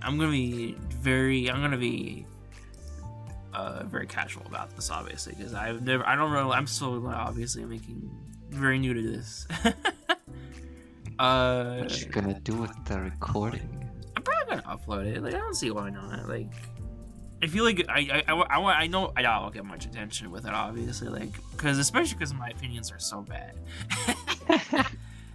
I'm gonna be very very casual about this, obviously, because I'm still obviously making very new to this. What you gonna do with the recording? I'm probably gonna upload it. Like, I don't see why not. Like, I feel like I know I don't get much attention with it, obviously, like, especially because my opinions are so bad.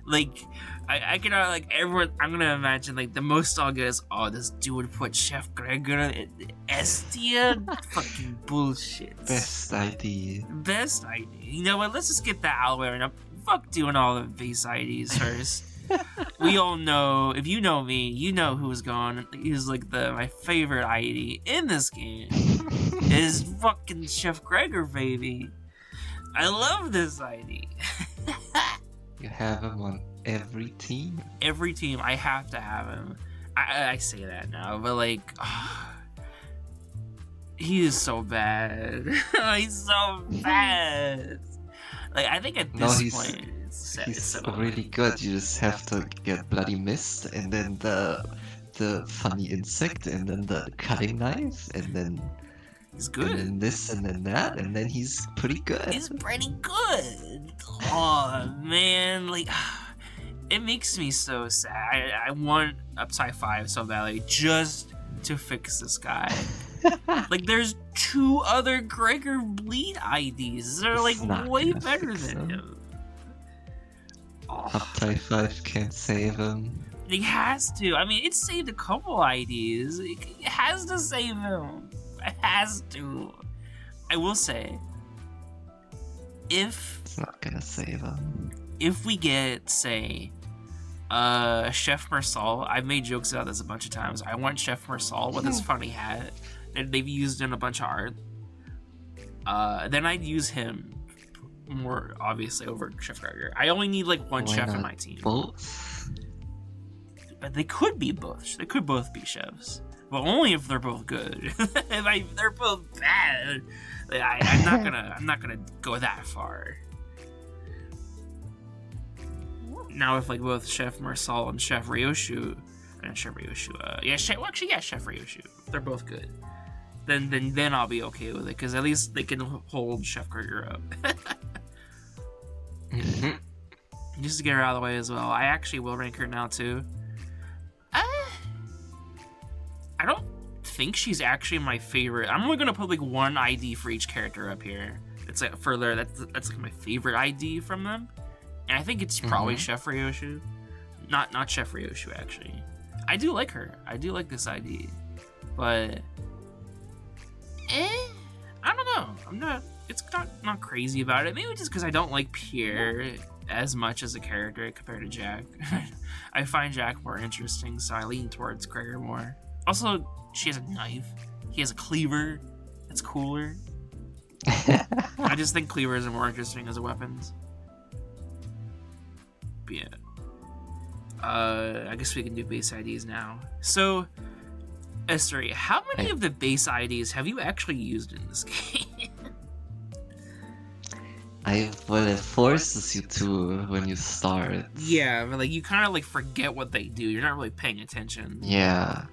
Like, I can like everyone. I'm gonna imagine like the most I'll get is, oh, this dude put Chef Gregor in S tier. Fucking bullshit. Best ID. Best ID. You know what? Let's just get that out there. And fuck doing all the base IDs first. We all know. If you know me, you know who's gone. He's like my favorite ID in this game. Is fucking Chef Gregor, baby. I love this ID. You have him on every team? Every team, I have to have him. I say that now, but like, he is so bad. He's so bad. Like, I think at this point, he's so really good. You just have to get Bloody Mist, and then the funny insect, and then the cutting knife, and then he's good. And then this, and then that, and then he's pretty good. He's pretty good. Oh man, like, it makes me so sad. I want Upside 5 so badly just to fix this guy. Like, there's 2 other Gregor Bleed IDs. They're like way better than him. Upside 5 can't save him. He has to. I mean, it saved a couple IDs. It has to save him. It has to. I will say, it's not gonna save him. If we get, say, Chef Mersal, I've made jokes about this a bunch of times. I want Chef Mersal with his funny hat that they've used in a bunch of art. Then I'd use him more, obviously, over Chef Gregor. I only need like one chef in my team. Both? But they could be both. They could both be chefs. But only if they're both good. If they're both bad, like, I'm not gonna go that far. Now, if like both Chef Mersal and Chef Ryoshu, Chef Ryoshu, if they're both good, then I'll be okay with it, because at least they can hold Chef Gregor up. Just to get her out of the way as well, I actually will rank her now too. I don't think she's actually my favorite. I'm only gonna put like one ID for each character up here. It's like further. That's like my favorite ID from them, and I think it's probably Chef Ryoshu, not Chef Ryoshu actually. I do like her. I do like this ID, but I don't know. I'm not. It's not crazy about it. Maybe just because I don't like Pierre as much as a character compared to Jack. I find Jack more interesting, so I lean towards Gregor more. Also, she has a knife. He has a cleaver. That's cooler. I just think cleavers are more interesting as a weapons. But yeah. I guess we can do base IDs now. So, Esther, how many of the base IDs have you actually used in this game? Well, it forces you to when you start. Yeah, but like you kind of like forget what they do. You're not really paying attention. Yeah.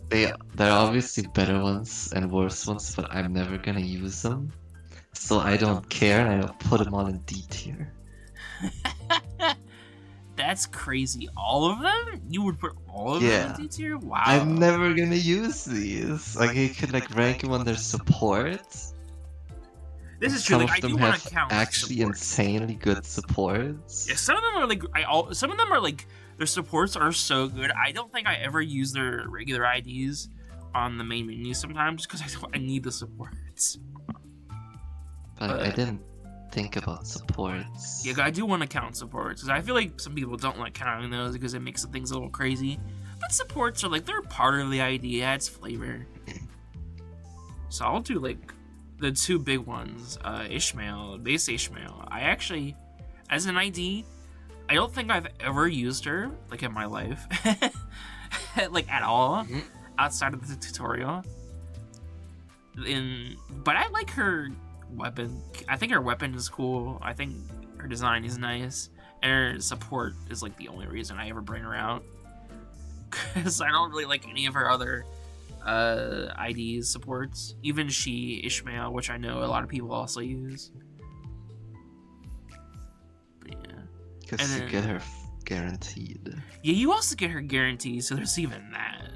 They're obviously better ones and worse ones, but I'm never gonna use them. So I don't care, and I'll put them all in D tier. That's crazy. All of them? You would put all of them in D tier? Wow. I'm never gonna use these. Like, you could like rank them on their supports. This is true. Some like, of them have actually insanely good supports. Yeah, some of them are like some of them are like their supports are so good. I don't think I ever use their regular IDs on the main menu sometimes because I need the supports. But I didn't think about supports. Yeah, I do want to count supports because I feel like some people don't like counting those because it makes things a little crazy. But supports are like they're part of the ID. It adds flavor. So I'll do like the 2 big ones, Ishmael, base Ishmael. I actually, as an ID, I don't think I've ever used her, like, in my life. Like, at all, outside of the tutorial. But I like her weapon. I think her weapon is cool. I think her design is nice. And her support is, like, the only reason I ever bring her out. So I don't really like any of her other IDs supports. Even Ishmael, which I know a lot of people also use. But yeah. Because you get her guaranteed. Yeah, you also get her guaranteed, so there's even that.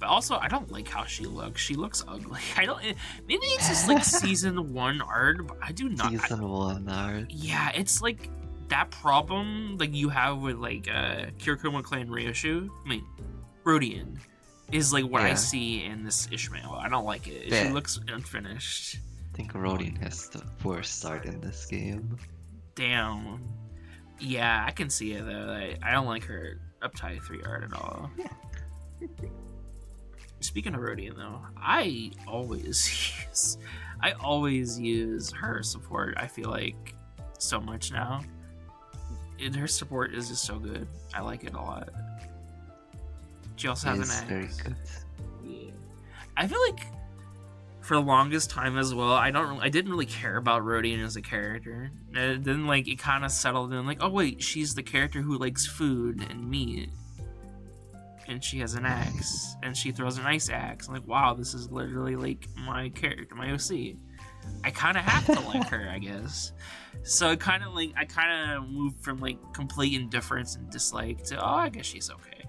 But also, I don't like how she looks. She looks ugly. Maybe it's just like season 1 art, but I do not. Season 1 art. Yeah, it's like that problem like you have with like Kirikoma Clan Ryoshu. I mean, Rodian is like what I see in this Ishmael. I don't like it. She looks unfinished. I think Rodian has the worst start in this game. Damn. Yeah, I can see it though. I don't like her Uptie 3 art at all. Speaking of Rodian though, I always use her support. I feel like so much now. Her support is just so good. I like it a lot. She also has an axe. Very good. Yeah. I feel like for the longest time as well, I didn't really care about Rodian as a character. And then like it kind of settled in like, oh wait, she's the character who likes food and meat. And she has an axe, and she throws an ice axe. I'm like, wow, this is literally like my character, my OC. I kind of have to like her, I guess. So I kind of moved from like complete indifference and dislike to, oh, I guess she's okay.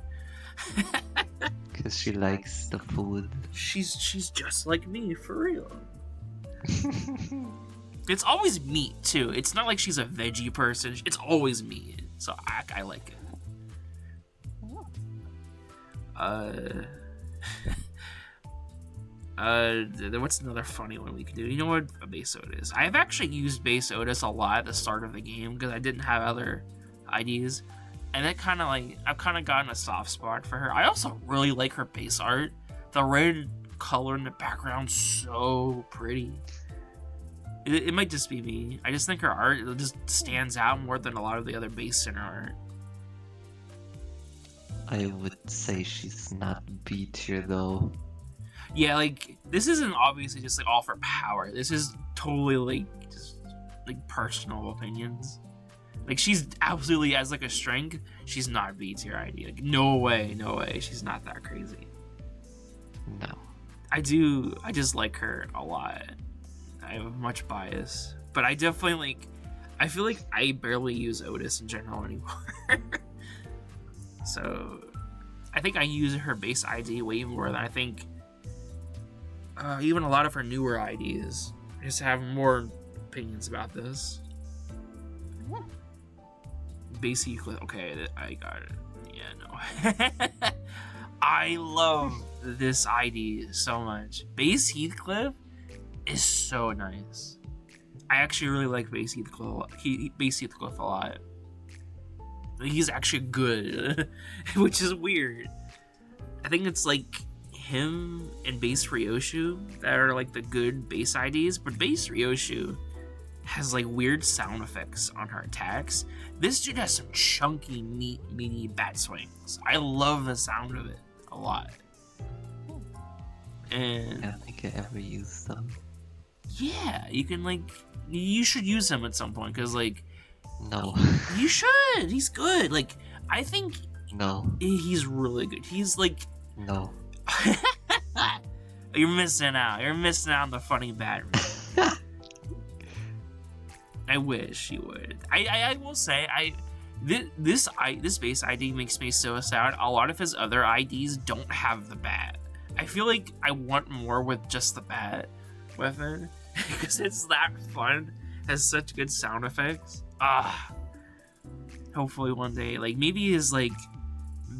Because she likes the food. She's just like me, for real. It's always meat too. It's not like she's a veggie person. It's always meat. So I like it. What's another funny one we can do? You know what a base Otis? I've actually used base Otis a lot at the start of the game because I didn't have other IDs, and that kind of like I've kind of gotten a soft spot for her. I also really like her base art. The red color in the background, so pretty. It might just be me. I just think her art just stands out more than a lot of the other base center art. I would say she's not B tier though. Yeah, like this isn't obviously just like all for power. This is totally like just like personal opinions. Like she's absolutely as like a strength, she's not B tier ID. Like no way, she's not that crazy. No. I just like her a lot. I have much bias, but I definitely like. I feel like I barely use Otis in general anymore. So, I think I use her base ID way more than I think even a lot of her newer IDs. I just have more opinions about this. Base Euclid, okay, I got it. Yeah, no. I love this ID so much. Base Heathcliff is so nice. I actually really like Base Heathcliff a lot. He's actually good, which is weird. I think it's like him and Base Ryoshu that are like the good base IDs, but Base Ryoshu has like weird sound effects on her attacks. This dude has some chunky, meaty bat swings. I love the sound of it a lot. And I don't think I ever used them. Yeah, you can like, you should use him at some point because like. No. You should. He's good. Like, I think. No. He's really good. He's like. No. You're missing out. You're missing out on the funny Batman. I wish you would. I will say this base ID makes me so sad. A lot of his other IDs don't have the bat. I feel like I want more with just the bat weapon because it's that fun. Has such good sound effects. Hopefully one day, like maybe his like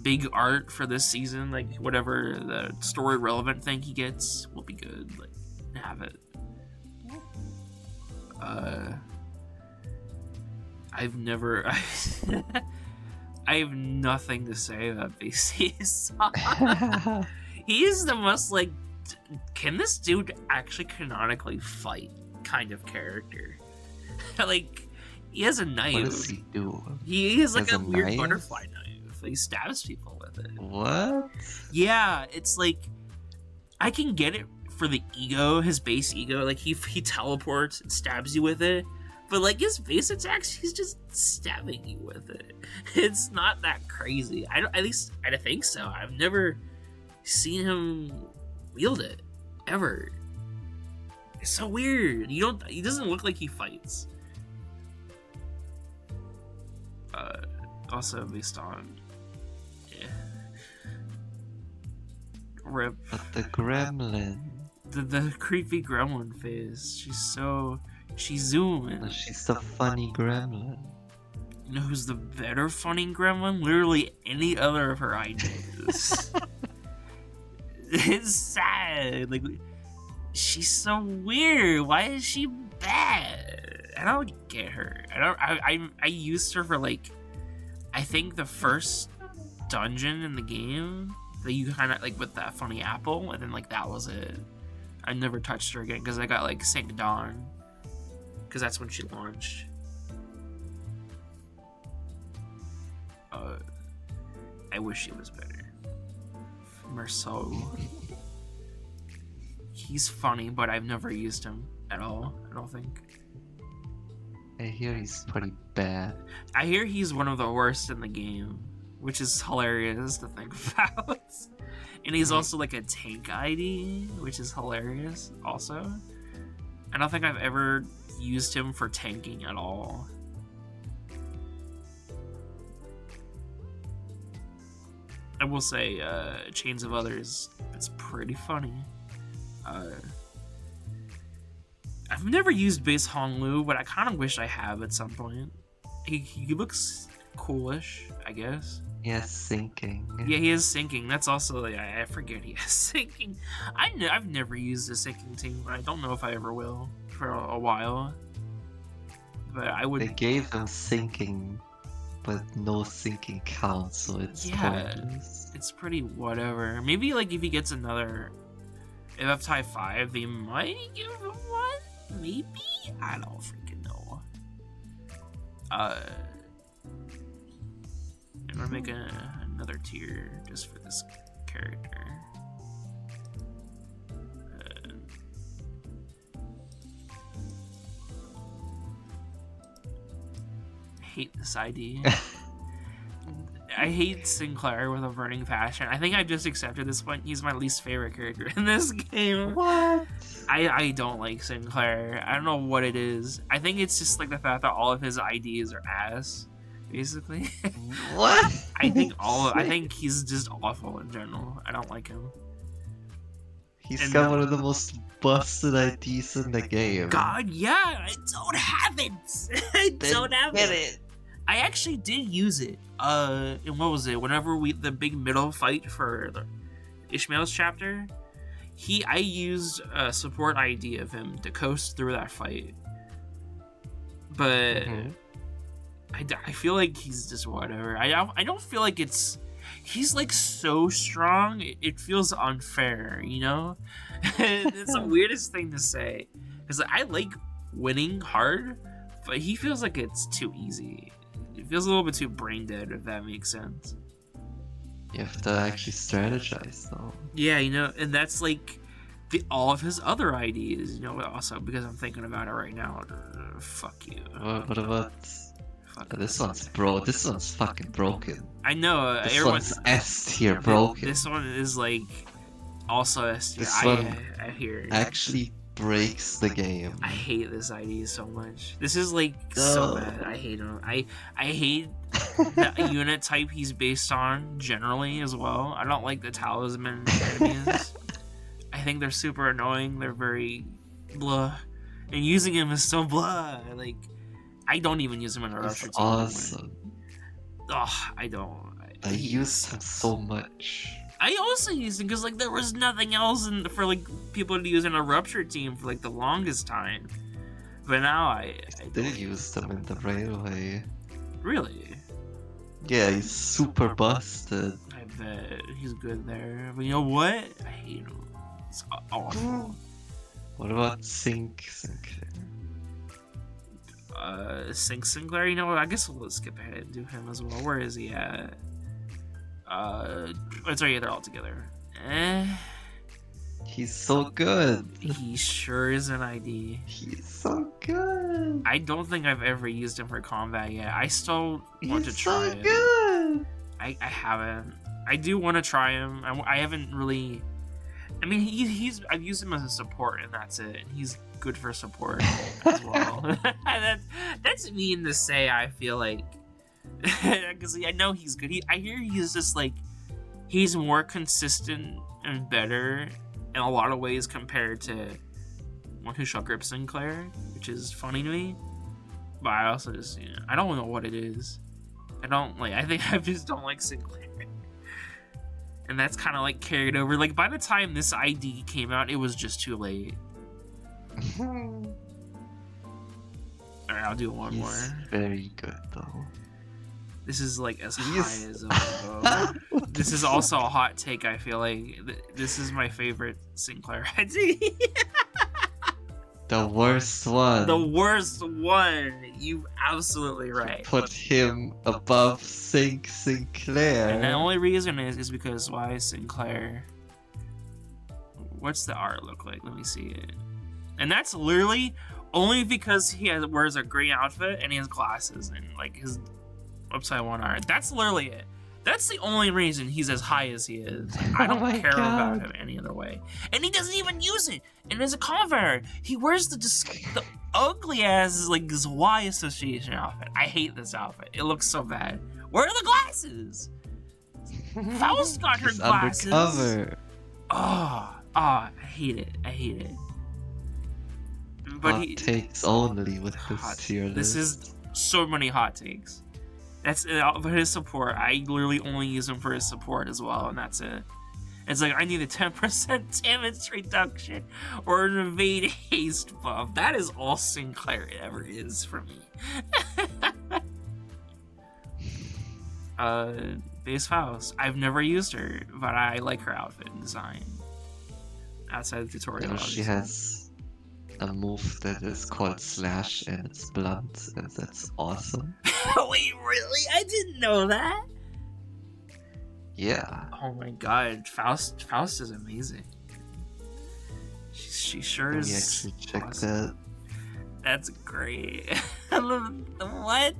big art for this season, like whatever the story relevant thing he gets will be good. Like have it. I have nothing to say about BC's. He is the most like, can this dude actually canonically fight kind of character? Like, he has a knife. What does he do? He has like a weird knife? butterfly knife. He stabs people with it. What? Yeah, it's like, I can get it for the ego, his base ego. Like he teleports and stabs you with it. But like his base attacks, he's just stabbing you with it. It's not that crazy. At least I don't think so. I've never seen him wield it ever. It's so weird. He doesn't look like he fights. Also based on rip. But the gremlin. The creepy gremlin face. She's zooming. She's the funny gremlin. You know who's the better funny gremlin? Literally any other of her ideas. It's sad. Like, she's so weird. Why is she bad? I don't get her. I used her for like, I think the first dungeon in the game that you kind of like with that funny apple, and then like that was it. I never touched her again because I got like Sank Dawn, because that's when she launched. I wish she was better. Marceau. He's funny, but I've never used him at all, I don't think. I hear he's pretty bad. I hear he's one of the worst in the game, which is hilarious to think about. And he's also like a tank ID, which is hilarious also. I don't think I've ever used him for tanking at all. I will say, Chains of Others, it's pretty funny. I've never used base Hong Lu, but I kind of wish I have at some point. He looks coolish, I guess. Yes, sinking. Yeah, he is sinking. That's also, I forget he has sinking. I've never used a sinking team, but I don't know if I ever will for a while. But I would. They gave him sinking, but no sinking count, so it's pointless. It's pretty whatever. Maybe like if he gets another FFT 5, they might give him one. Maybe, I don't freaking know. I'm gonna make another tier just for this character. I hate this ID. I hate Sinclair with a burning passion. I think I just accepted this one. He's my least favorite character in this game. What? I don't like Sinclair. I don't know what it is. I think it's just like the fact that all of his IDs are ass, basically. What? I think he's just awful in general. I don't like him. He's got one of the most busted IDs in the game. God, yeah, I don't have it. I don't have it. I actually did use it. And what was it? Whenever the big middle fight for the Ishmael's chapter, I used a support ID of him to coast through that fight. But I feel like he's just whatever. I don't feel like he's like so strong. It feels unfair, you know? It's the weirdest thing to say. Because I like winning hard, but he feels like it's too easy. It feels a little bit too brain dead, if that makes sense. You have to actually strategize, though. Yeah, you know, and that's like all of his other IDs, you know, also because I'm thinking about it right now. Fuck you. What about... This one's This one's fucking broken. I know, this one's S tier broken. This one is like also S tier. This one I hear actually breaks the game. I hate this ID so much. This is like so bad. I hate him. I hate the unit type he's based on generally as well. I don't like the talisman enemies. I think they're super annoying. They're very blah, and using him is so blah. Like, I don't even use him in a rupture team. Awesome. Oh, I don't. I use him so much. I also used him because like there was nothing else for like people to use in a rupture team for like the longest time. But now I did use them in the railway. Really? Yeah, he's super busted. I bet he's good there. But you know what? I hate him. It's awful. What about Sinclair? Sinclair, you know what? I guess we'll skip ahead and do him as well. Where is he at? It's right, they're all together. He's so good. He sure is an ID. He's so good. I don't think I've ever used him for combat yet. I still want to try it. Good. I haven't. I do want to try him. I haven't really. I mean, I've used him as a support, and that's it. He's good for support as well. That's mean to say. I feel like, because I know he's good. I hear he's just like, he's more consistent and better in a lot of ways compared to one who shall grip Sinclair, which is funny to me. But I also just, I don't know what it is. I think I just don't like Sinclair. And that's kind of like carried over. Like by the time this ID came out, it was just too late. Alright, I'll do one more. Very good though. This is like as high as a This is also a hot take, I feel like. This is my favorite Sinclair ID. The worst one. The worst one. You absolutely right. Put him above Sinclair. And the only reason is because why Sinclair? What's the art look like? Let me see it. And that's literally only because he wears a green outfit and he has glasses and like his upside one art. That's literally it. That's the only reason he's as high as he is. I don't care about him any other way. And he doesn't even use it. And as a combat, he wears the ugly ass like this Y association outfit. I hate this outfit. It looks so bad. Where are the glasses? Faust got her glasses. Undercover. I hate it. I hate it. But hot takes only with his tier list. This is so many hot takes. That's for his support. I literally only use him for his support as well, and that's it. It's like, I need a 10% damage reduction or an evade haste buff. That is all Sinclair ever is for me. Base Faust. I've never used her, but I like her outfit and design. Outside the tutorial. She has a move that is called Slash and it's blunt, and that's awesome. Wait, really? I didn't know that. Yeah. Oh my god, Faust is amazing. She sure is. Let me actually check awesome. that. That's great. What?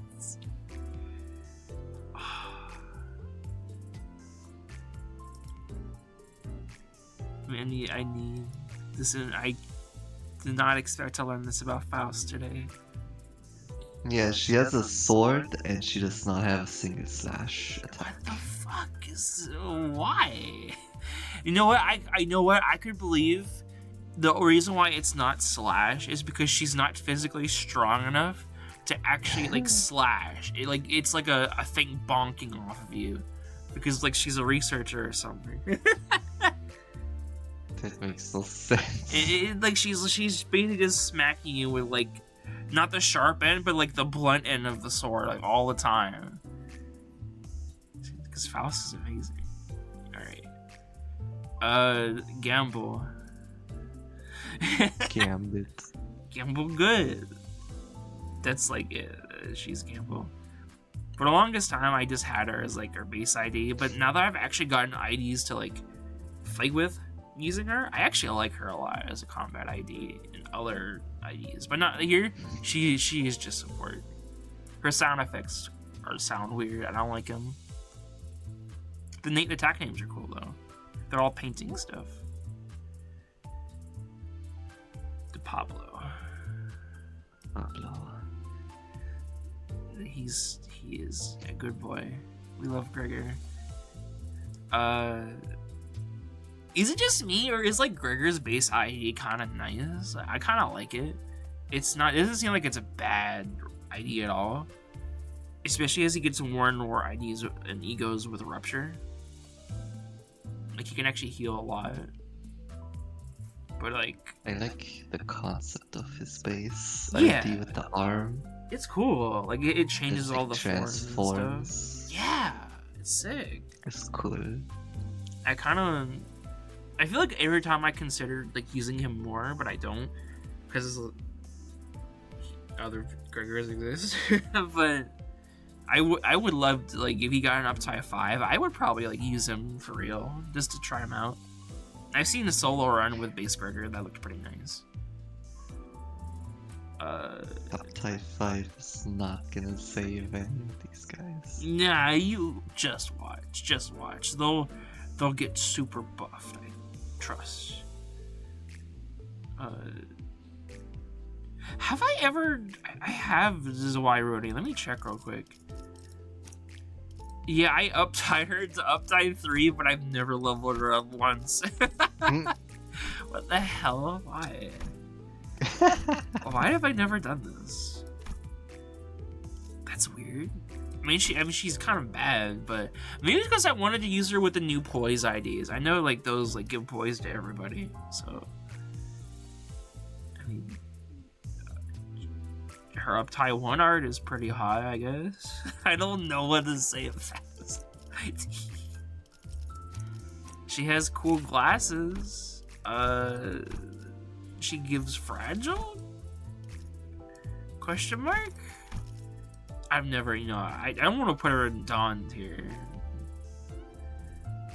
Man, I need this. I did not expect to learn this about Faust today. Yeah, she has a sword and she does not have a single slash attack. What the fuck is why? You know what? I know what I could believe. The reason why it's not slash is because she's not physically strong enough to actually like slash. It's like a thing bonking off of you because like she's a researcher or something. That makes no sense. Like she's basically just smacking you with like not the sharp end, but like the blunt end of the sword, like all the time. Because Faust is amazing. All right, Gamble. Gambit. Gamble, good. That's like it. She's Gamble. For the longest time, I just had her as like her base ID, but now that I've actually gotten IDs to like fight with using her, I actually like her a lot as a combat ID and other IDs, but not here. She is just support. Her sound effects sound weird. I don't like them. The innate attack names are cool though. They're all painting stuff. De Pablo. He is a good boy. We love Gregor. Is it just me, or is like Gregor's base ID kind of nice? I kind of like it. It doesn't seem like it's a bad ID at all. Especially as he gets more and more IDs and egos with Rupture. Like he can actually heal a lot. But like, I like the concept of his base Yeah. ID with the arm. it's cool. Like it changes Just, all like, the forms and stuff. transforms. Yeah, it's sick. It's cool. I feel like every time I consider like using him more, but I don't, because other Gregors exist. But I would love to, like, if he got an up to 5, I would probably like use him for real just to try him out. I've seen a solo run with base Gregor that looked pretty nice. Uptype 5 is not gonna save any of these guys. Nah, you just watch. They'll get super buffed. I trust. Have I ever? I have Zyrodi. Let me check real quick. Yeah, I uptied her to uptype 3, but I've never leveled her up once. What the hell? Why? Why have I never done this? That's weird. I mean, she's kind of bad, but maybe it's because I wanted to use her with the new poise IDs. I know, like, those, like, give poise to everybody, so... I mean... her uptie 1 art is pretty high, I guess. I don't know what to say fast. She has cool glasses. She gives fragile? Question mark? I've never, you know, I don't want to put her in Dawn tier.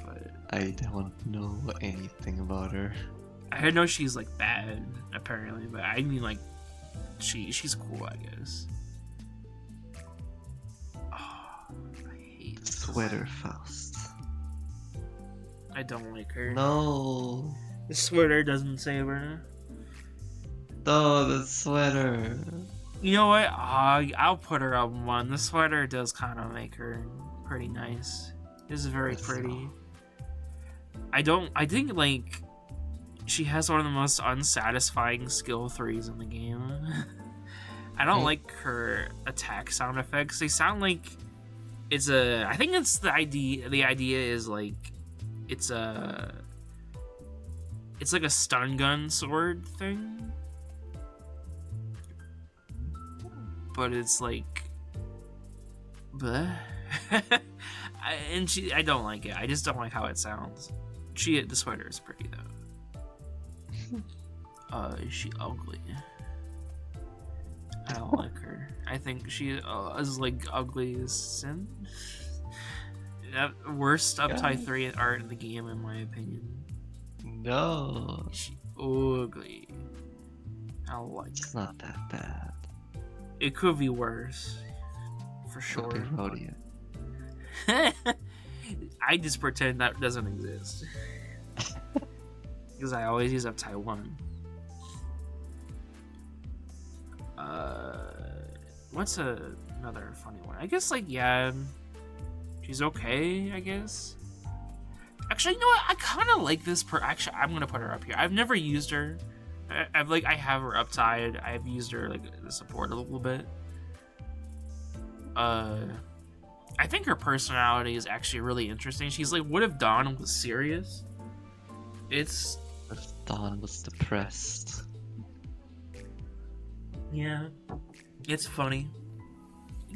But I don't know anything about her. I know she's like bad, apparently, but I mean like she's cool, I guess. Oh, I hate Sweater Faust. I don't like her. No. The sweater doesn't save her. No, the sweater. You know what? I'll put her up 1. The sweater does kind of make her pretty nice. It's very pretty. I think like she has one of the most unsatisfying skill 3s in the game. I don't like her attack sound effects. They sound like it's a. I think it's the idea. The idea is like it's like a stun gun sword thing, but it's like, bleh. I don't like it. I just don't like how it sounds. The sweater is pretty though. Is she ugly? I don't like her. I think she is like ugly as sin. Worst uptie 3 art in the game, in my opinion. No. She ugly. I don't like It's her. not that bad. It could be worse. For sure. Could be Rhodia. I just pretend that doesn't exist. Because I always use uptie 1. What's another funny one? I guess, like, yeah, she's okay, I guess. Actually, you know what? I kind of like this actually, I'm gonna put her up here. I've never used her. I have her uptied. I've used her, like, the support a little bit. I think her personality is actually really interesting. She's like, what if Dawn was serious? If Dawn was depressed. Yeah, it's funny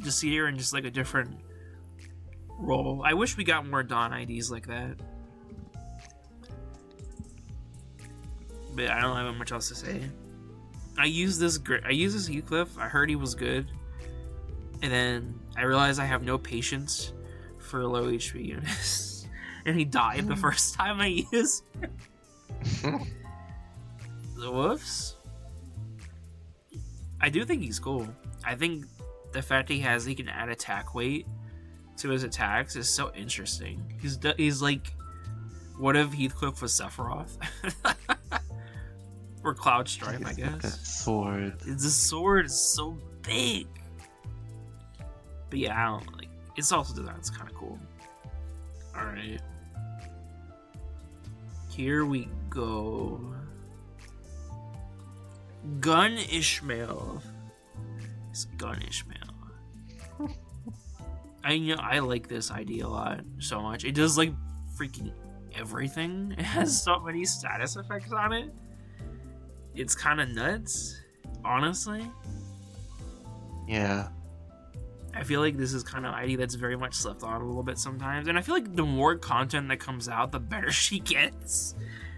to see her in just like a different role. I wish we got more Dawn IDs like that, but I don't have much else to say. I use this Heathcliff. I heard he was good, and then I realized I have no patience for low HP units, and he died the first time I used. Whoops. I do think he's cool. I think the fact he can add attack weight to his attacks is so interesting. He's like, what if Heathcliff was Sephiroth? Or Cloud Strife, I guess. That sword. The sword is so big. But yeah, I don't like. It's also design's kind of cool. All right. Here we go. Gun Ishmael. It's Gun Ishmael. I like this idea a lot so much. It does like freaking everything. It has so many status effects on it. It's kind of nuts, honestly. Yeah. I feel like this is kind of ID that's very much slept on a little bit sometimes, and I feel like the more content that comes out, the better she gets.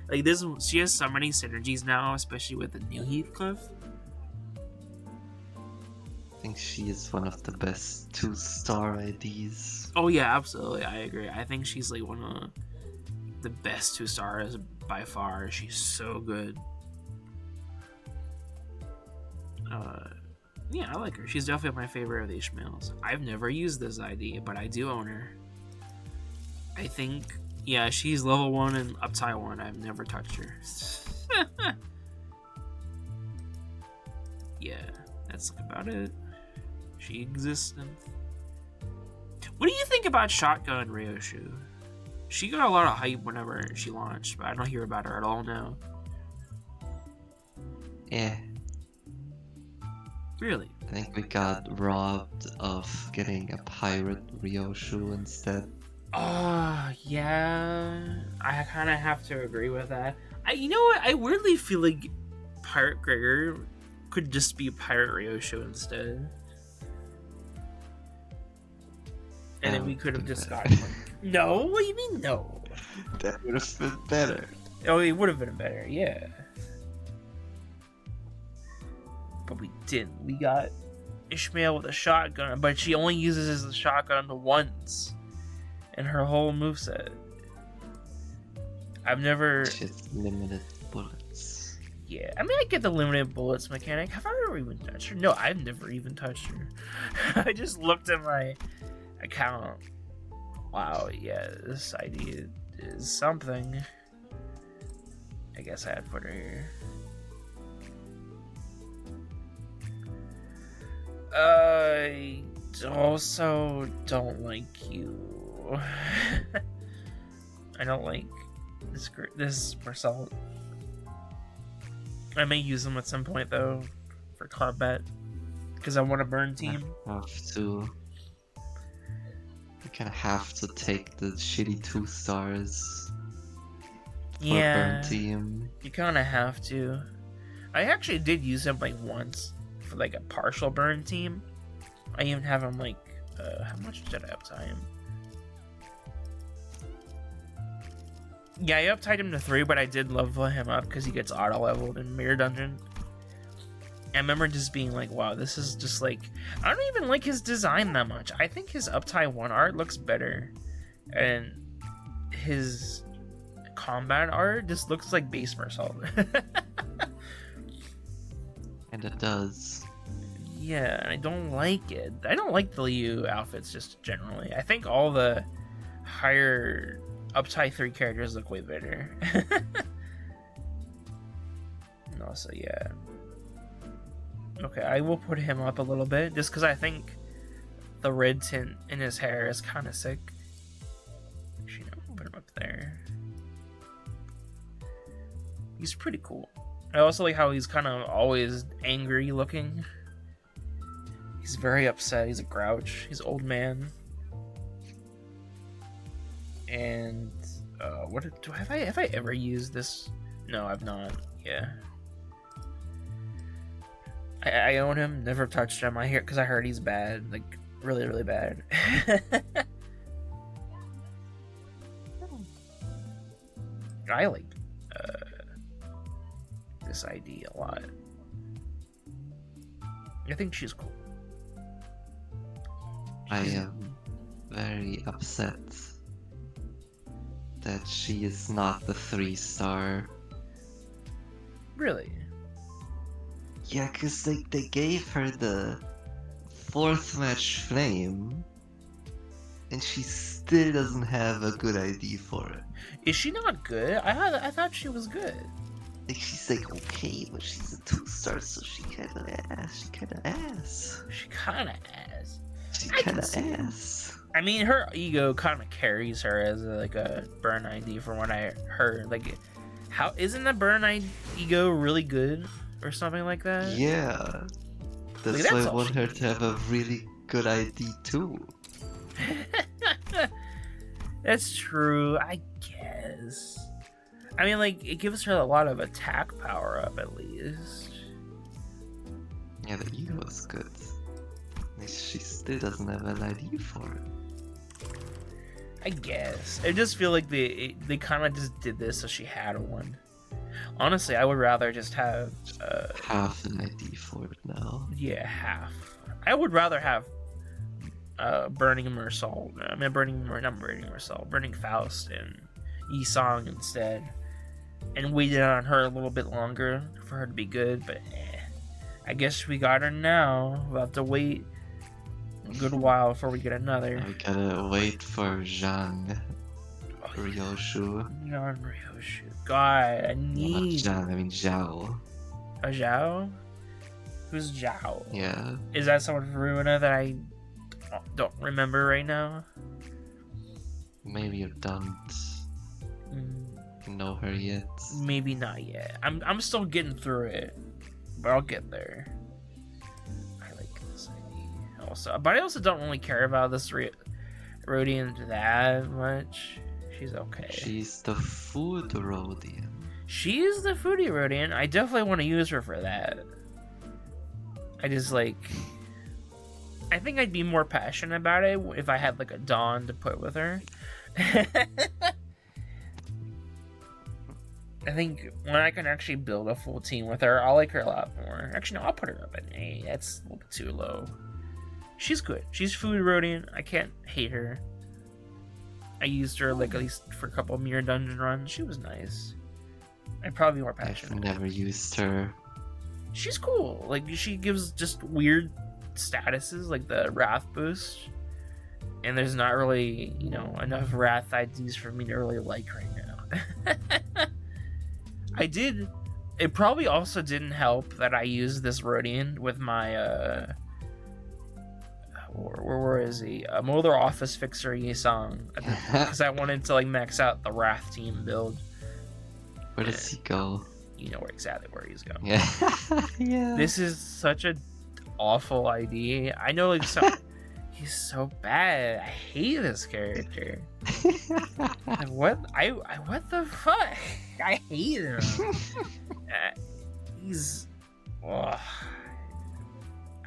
Like this, she has so many synergies now, especially with the new Heathcliff. I think she is one of the best 2-star IDs. Oh yeah, absolutely, I agree. I think she's like one of the best 2-stars by far. She's so good. Yeah, I like her. She's definitely my favorite of the Ishmaels. I've never used this ID, but I do own her. I think, yeah, she's level 1 and uptie 1. I've never touched her. Yeah, that's about it. She exists. What do you think about Shotgun Ryoshu? She got a lot of hype whenever she launched, but I don't hear about her at all now. Yeah. Really? I think we got robbed of getting a pirate Ryoshu instead. Yeah. I kind of have to agree with that. You know what? I weirdly feel like Pirate Gregor could just be Pirate Ryoshu instead. And then we could have just gotten one. No? What do you mean no? That would have been better. Oh, it would have been better, yeah. But we didn't. We got Ishmael with a shotgun, but she only uses the shotgun once in her whole moveset. I've never... Just limited bullets. Yeah, I mean, I get the limited bullets mechanic. Have I ever even touched her? No, I've never even touched her. I just looked at my account. Wow, yeah, this ID is something. I guess I had to put her here. I also don't like you. I don't like this Marcel. I may use them at some point though for combat because I want a burn team. I have to. I kind of have to take the shitty 2 stars for a burn team. You kind of have to. I actually did use him like once for like a partial burn team. I even have him like how much did I uptie him? Yeah, I uptied him to 3, but I did level him up because he gets auto leveled in Mirror Dungeon. I remember just being like, wow, this is just like, I don't even like his design that much. I think his uptie 1 art looks better, and his combat art just looks like base Marcel. And it does. Yeah, I don't like it. I don't like the Liu outfits just generally. I think all the higher uptie 3 characters look way better. And also, yeah. Okay, I will put him up a little bit just because I think the red tint in his hair is kind of sick. Actually, no, I'll put him up there. He's pretty cool. I also like how he's kind of always angry looking. He's very upset. He's a grouch. He's an old man. And have I ever used this? No, I've not. Yeah. I own him. Never touched him. I hear because I heard he's bad, like really, really bad. I like this ID a lot. I think she's cool. I am very upset that she is not the 3-star. Really? Yeah, cause they gave her the 4th match flame, and she still doesn't have a good ID for it. Is she not good? I thought she was good. Like, she's like okay, but she's a 2-star, so she kinda ass. She kinda ass. She kind of ass. She kinda ass. I mean, her ego kind of carries her as a burn ID from what I heard. Like, how isn't the burn ego really good or something like that? Yeah, that's why I want her to have a really good ID too. That's true, I guess. I mean, like, it gives her a lot of attack power up at least. Yeah, the ego is good. She still doesn't have an ID for it. I guess. I just feel like they kind of just did this so she had one. Honestly, I would rather just have half an ID for it now. Yeah, half. I would rather have Burning Mersault. I mean, Burning Faust and Yi-Song instead, and waited on her a little bit longer for her to be good. But I guess we got her now. We'll have to wait a good while before we get another. I gotta wait for Zhang Oh, Ryoshu. Not Ryoshu. God, I need Not Zhang, I mean Zhao. a Zhao. Who's Zhao? Yeah. Is that someone from Ruina that I don't remember right now? Maybe you don't know her yet. Maybe not yet. I'm still getting through it, but I'll get there. I like this ID also, but I also don't really care about this Rodian that much. She's okay. She's the food Rodian. She is the foodie Rodian. I definitely want to use her for that. I just like. I think I'd be more passionate about it if I had like a Dawn to put with her. I think when I can actually build a full team with her, I'll like her a lot more. Actually, no, I'll put her up at an A. That's a little bit too low. She's good. She's food Rodian. I can't hate her. I used her like at least for a couple of mirror dungeon runs. She was nice. I'd probably be more passionate. I've never used her. She's cool. Like she gives just weird statuses like the Wrath boost. And there's not really, enough Wrath IDs for me to really like right now. It probably also didn't help that I used this Rodian with my, where is he? Molar Office Fixer Yisang. Because I wanted to, like, max out the Wrath team build. Where does he go? You know exactly where he's going. Yeah. Yeah. This is such a awful ID. I know, like, he's so bad. I hate this character. What the fuck? I hate him. He's.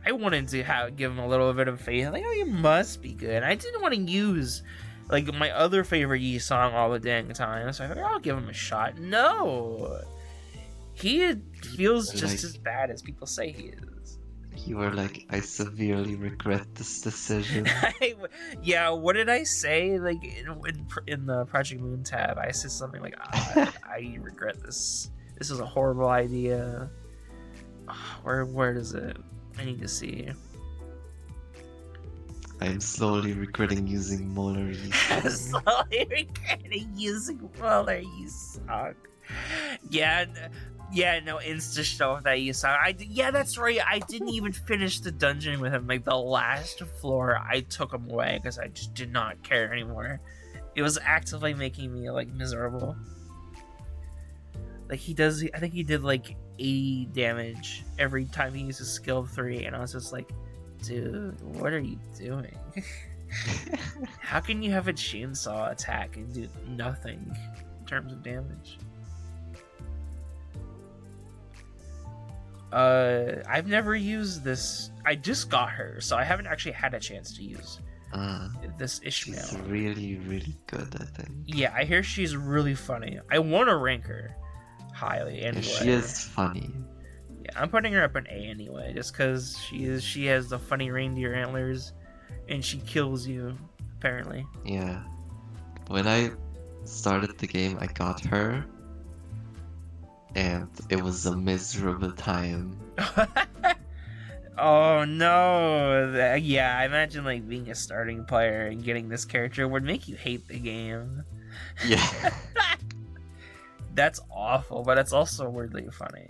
I wanted to give him a little bit of faith. Like, oh, he must be good. I didn't want to use like my other favorite Yi song all the dang time, so I thought I'll give him a shot. No, he feels just as bad as people say he is. You were like, I severely regret this decision. Yeah, what did I say? Like in the Project Moon tab, I said something like, I regret this. This is a horrible idea. Where is it? I need to see. I am slowly regretting using Molar. Slowly regretting using Molar. You suck. Yeah, no, insta show that you saw. Yeah, that's right. I didn't even finish the dungeon with him. Like the last floor, I took him away because I just did not care anymore. It was actively making me like miserable. Like I think he did like 80 damage every time he uses skill 3, and I was just like, dude, what are you doing? How can you have a chainsaw attack and do nothing in terms of damage? I've never used this. I just got her, so I haven't actually had a chance to use this Ishmael. She's really, really good, I think. Yeah, I hear she's really funny. I want to rank her highly anyway. Yeah, she is funny. Yeah, I'm putting her up an A anyway, just because she has the funny reindeer antlers, and she kills you, apparently. Yeah. When I started the game, I got her, and it was a miserable time. Oh no! Yeah, I imagine like being a starting player and getting this character would make you hate the game. Yeah. That's awful, but it's also weirdly funny.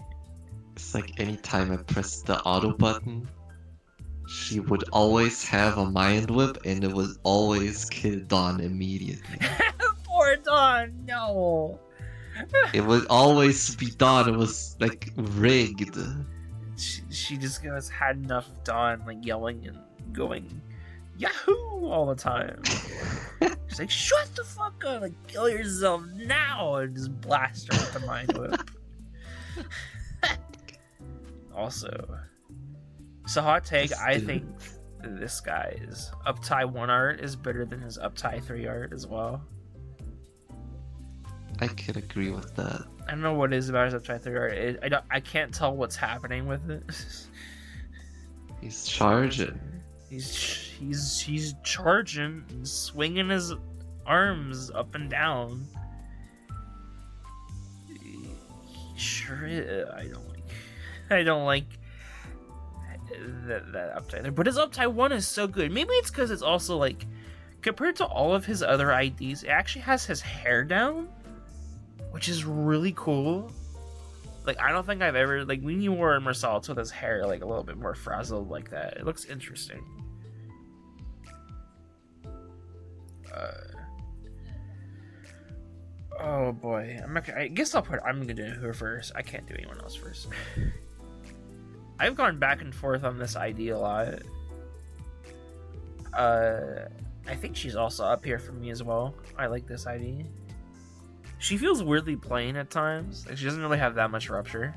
It's like anytime I pressed the auto button, she would always have a mind whip, and it would always kill Dawn immediately. Poor Dawn, no. It would always be Dawn. It was like rigged. She just had enough Dawn like yelling and going Yahoo all the time. She's like, shut the fuck up, like kill yourself now, and just blast her with the mind whip. Also, so hot take, I think this guy's Uptie 1 art is better than his Uptie 3 art as well. I could agree with that. I don't know what it is about his Uptie 3 art. I can't tell what's happening with it. He's charging. He's charging and swinging his arms up and down. He sure is. I don't like that uptie there. But his uptie 1 is so good. Maybe it's because it's also like, compared to all of his other IDs, it actually has his hair down, which is really cool. Like, I don't think I've ever, like, when you wore Mersalts with his hair, like, a little bit more frazzled like that. It looks interesting. Oh boy, I guess I'm gonna do her first. I can't do anyone else first. I've gone back and forth on this ID a lot. I think she's also up here for me as well. I like this ID. She feels weirdly plain at times. Like, she doesn't really have that much rupture.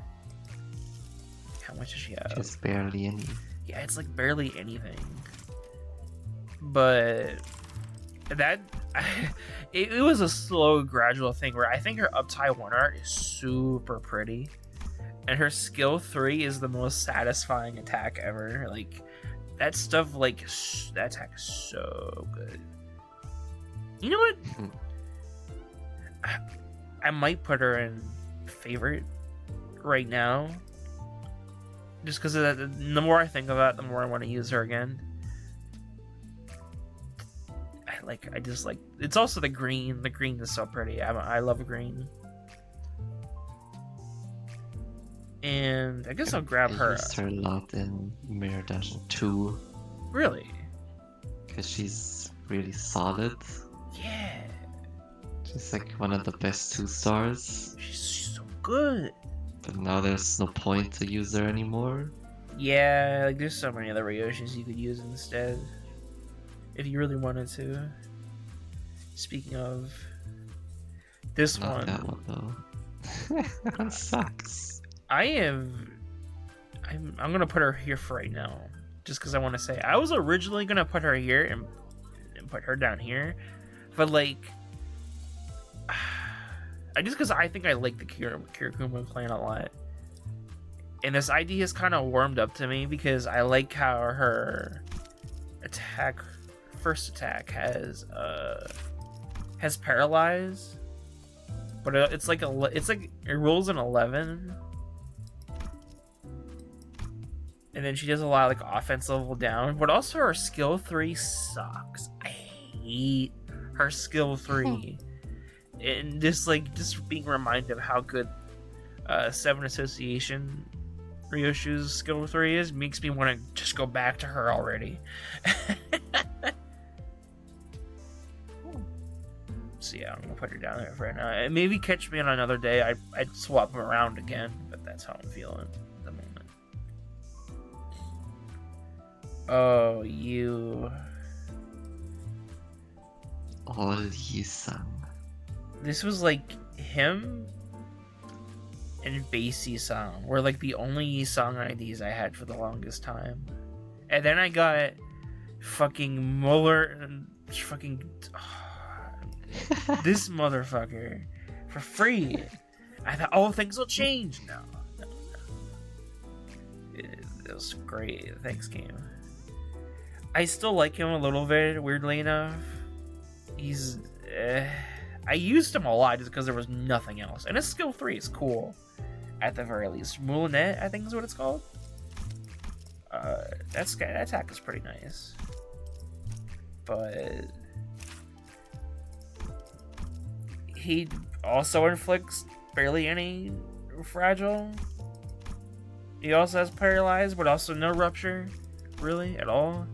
How much does she have? Just barely any. Yeah, it's like barely anything. But that it was a slow, gradual thing where I think her uptie 1 art is super pretty, and her skill 3 is the most satisfying attack ever. Like, that stuff, like, that attack is so good. You know what? I might put her in favorite right now, just because the more I think about it, the more I want to use her again. I just like, it's also the green. The green is so pretty. I love green. And I guess I'll grab her. I used her a lot in Mirror Dungeon 2. Really? Because she's really solid. Yeah. She's like one of the best 2-stars. She's so good. But now there's no point to use her anymore. Yeah, like, there's so many other Ryoshis you could use instead, if you really wanted to. Speaking of, this Not one. that one though. That one sucks. I'm gonna put her here for right now, just because I want to say I was originally gonna put her here and put her down here, but like, because I think I like the Kirakuma clan a lot, and this idea has kind of warmed up to me because I like how her first attack has paralyze, but it's like it rolls an 11. And then she does a lot of, like, offense level down. But also her skill 3 sucks. I hate her skill 3. And just being reminded of how good 7 Association Ryoshu's skill 3 is makes me want to just go back to her already. So yeah, I'm going to put her down there for right now. And maybe catch me on another day. I'd swap them around again. But that's how I'm feeling. Oh, you. All Yi-san. This was like him and base Yi-san were like the only Yi-san IDs I had for the longest time. And then I got fucking Muller and fucking this motherfucker for free. I thought, oh, things will change. No. It was great. Thanks, game. I still like him a little bit, weirdly enough. He's... I used him a lot just because there was nothing else. And his skill 3 is cool, at the very least. Moulinet, I think is what it's called. That attack is pretty nice. But... he also inflicts barely any fragile. He also has paralyzed, but also no rupture, really, at all.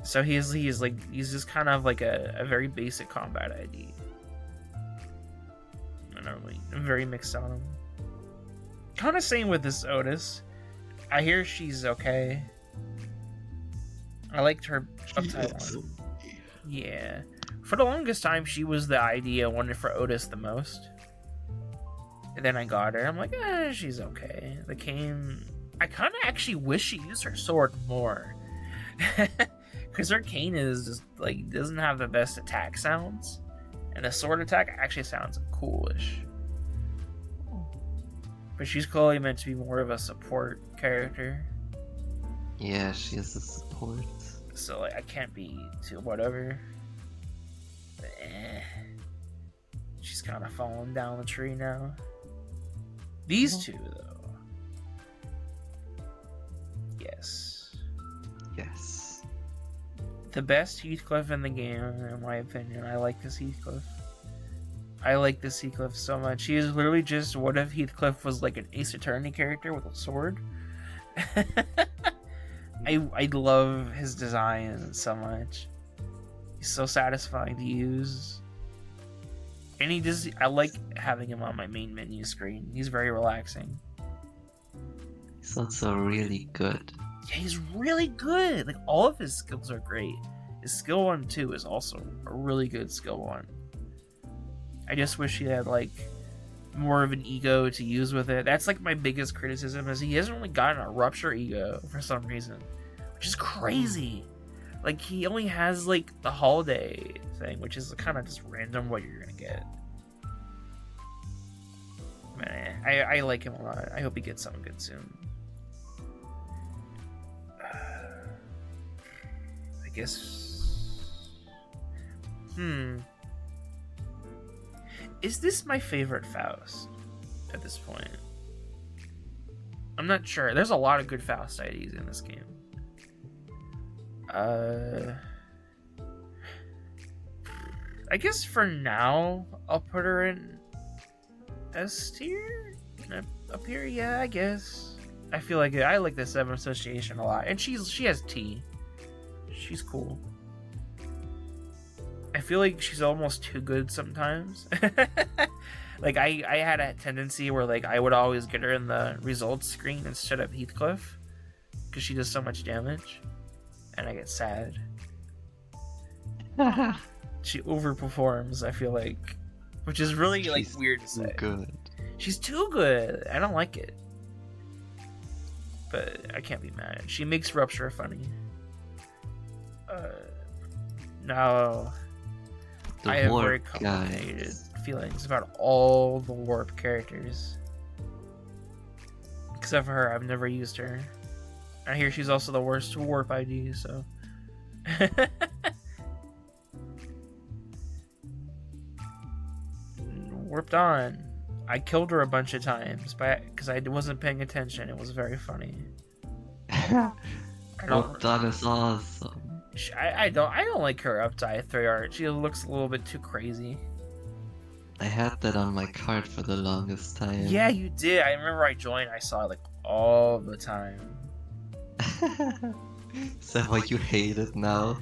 So he's just kind of like a very basic combat ID. I'm very mixed on him. Kind of same with this Otis. I hear she's okay. I liked her uptie 1. Yeah. For the longest time, she was the ID I wanted for Otis the most. And then I got her. I'm like, she's okay. The Cane... I kind of actually wish she used her sword more. Because her cane is just, like, doesn't have the best attack sounds. And the sword attack actually sounds coolish. But she's clearly meant to be more of a support character. Yeah, she is a support. So, like, I can't be too whatever. But, she's kind of falling down the tree now. These two, though. Yes. Yes. The best Heathcliff in the game, in my opinion. I like this Heathcliff. I like this Heathcliff so much. He is literally just, what if Heathcliff was like an Ace Attorney character with a sword? I love his design so much. He's so satisfying to use. And I like having him on my main menu screen. He's very relaxing. He's also really good. Yeah, he's really good. Like, all of his skills are great. His skill 1 too is also a really good skill 1. I just wish he had like more of an ego to use with it. That's like my biggest criticism, is he hasn't really gotten a rupture ego for some reason, which is crazy. Like, he only has like the holiday thing, which is kind of just random what you're gonna get. Man, I like him a lot. I hope he gets something good soon. I guess. Is this my favorite Faust at this point? I'm not sure. There's a lot of good Faust IDs in this game. I guess for now, I'll put her in S tier? Up here, yeah, I guess. I feel like I like the 7 Association a lot. And she has T. She's cool. I feel like she's almost too good sometimes. Like, I had a tendency where, like, I would always get her in the results screen instead of Heathcliff, because she does so much damage, and I get sad. She overperforms, I feel like, which is really, like, weird to say. Good. She's too good. I don't like it. But I can't be mad. She makes Rupture funny. No. I have very complicated feelings about all the warp characters. Except for her, I've never used her. I hear she's also the worst warp ID, so. Warped on. I killed her a bunch of times because I wasn't paying attention. It was very funny. Warped on is awesome. I don't like her up to 3 art. She looks a little bit too crazy. I had that on my card for the longest time. Yeah, you did. I remember I joined. I saw it like all the time. Is that why you hate it now?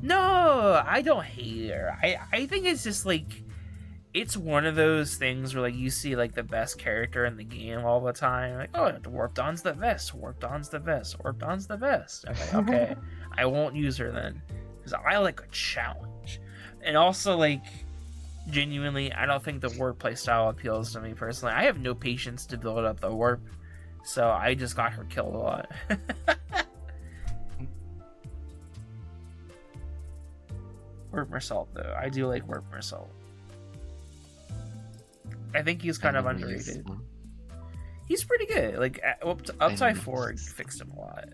No, I don't hate her. I think it's just like, it's one of those things where like you see like the best character in the game all the time. Like, oh, Warped On's the best. Warped On's the best. Warped On's the best. I'm like, okay, I won't use her then, because I like a challenge. And also, like, genuinely, I don't think the warp playstyle appeals to me personally. I have no patience to build up the warp, so I just got her killed a lot. Warp Mersault, though. I do like Warp Mersault. I think he's kind of underrated. He's pretty good. Like, up to I4 fixed him a lot.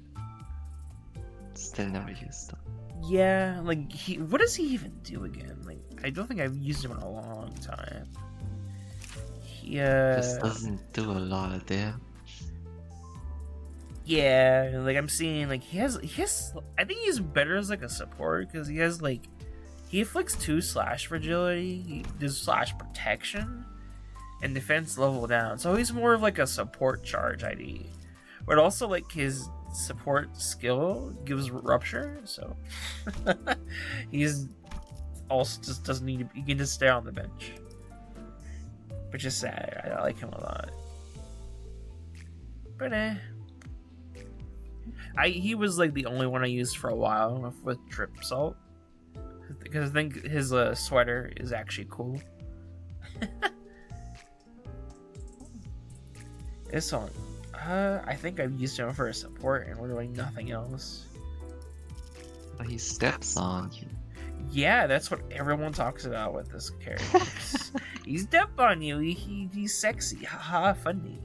Still never used him. Yeah, like, what does he even do again? Like, I don't think I've used him in a long time. He just doesn't do a lot of damage. Yeah, like, I'm seeing, like, he has I think he's better as like a support, because he has like, he afflicts 2 slash fragility, he does slash protection, and defense level down. So he's more of like a support charge ID. But also, like, his support skill gives rupture, so he's also just doesn't need to, he can just stay on the bench. Which is sad. I like him a lot. But he was like the only one I used for a while with Trip Salt, because I think his sweater is actually cool. This one, I think I've used him for a support and literally nothing else. But he steps on you. Yeah, that's what everyone talks about with this character. He's step on you. He's sexy. Haha, funny.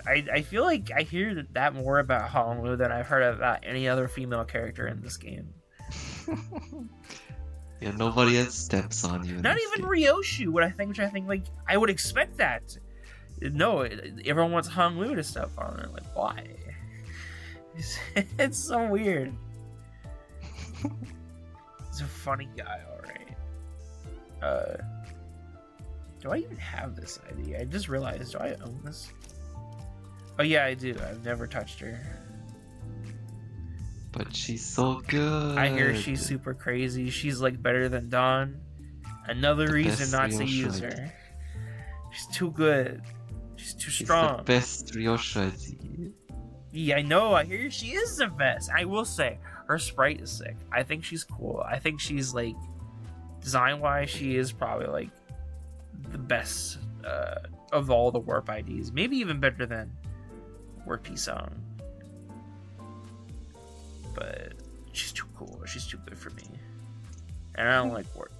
I feel like I hear that more about Honglu than I've heard about any other female character in this game. Yeah, nobody else steps on you. Not even Ryoshu, which I think like I would expect that. No, everyone wants Honglu to step on it. Like, why? It's so weird. He's a funny guy, alright. Do I even have this ID? I just realized, do I own this? Oh yeah, I do. I've never touched her. But she's so good. I hear she's super crazy. She's like better than Dawn. Another reason not to use her. She's too good. She's too strong. The best Ryosha ID. Yeah, I know. I hear she is the best. I will say, her sprite is sick. I think she's cool. I think she's like, design-wise, she is probably like the best of all the warp IDs. Maybe even better than Warp Song. But she's too cool. She's too good for me. And I don't like warp.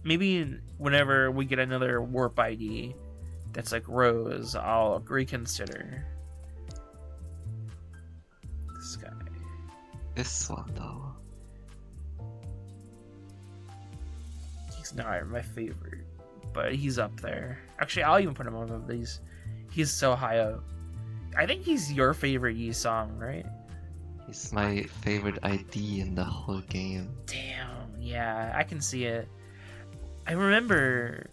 Maybe whenever we get another warp ID that's like Rose, I'll reconsider. This guy. This one though. He's not my favorite, but he's up there. Actually, I'll even put him on one of these. He's so high up. I think he's your favorite Yi song, right? He's my favorite ID in the whole game. Damn, yeah, I can see it. I remember,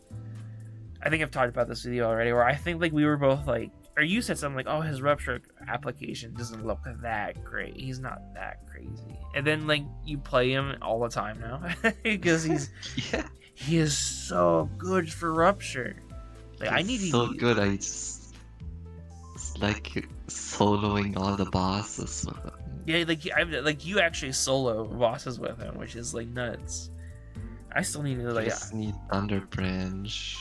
I think I've talked about this with you already, where I think like we were both like, or you said something like, oh, his Rupture application doesn't look that great. He's not that crazy. And then like you play him all the time now because Yeah. he is so good for Rupture. Like I need so good. I just it's like soloing all the bosses with him. Yeah, like you actually solo bosses with him, which is like nuts. I still need to like just need Thunder Branch,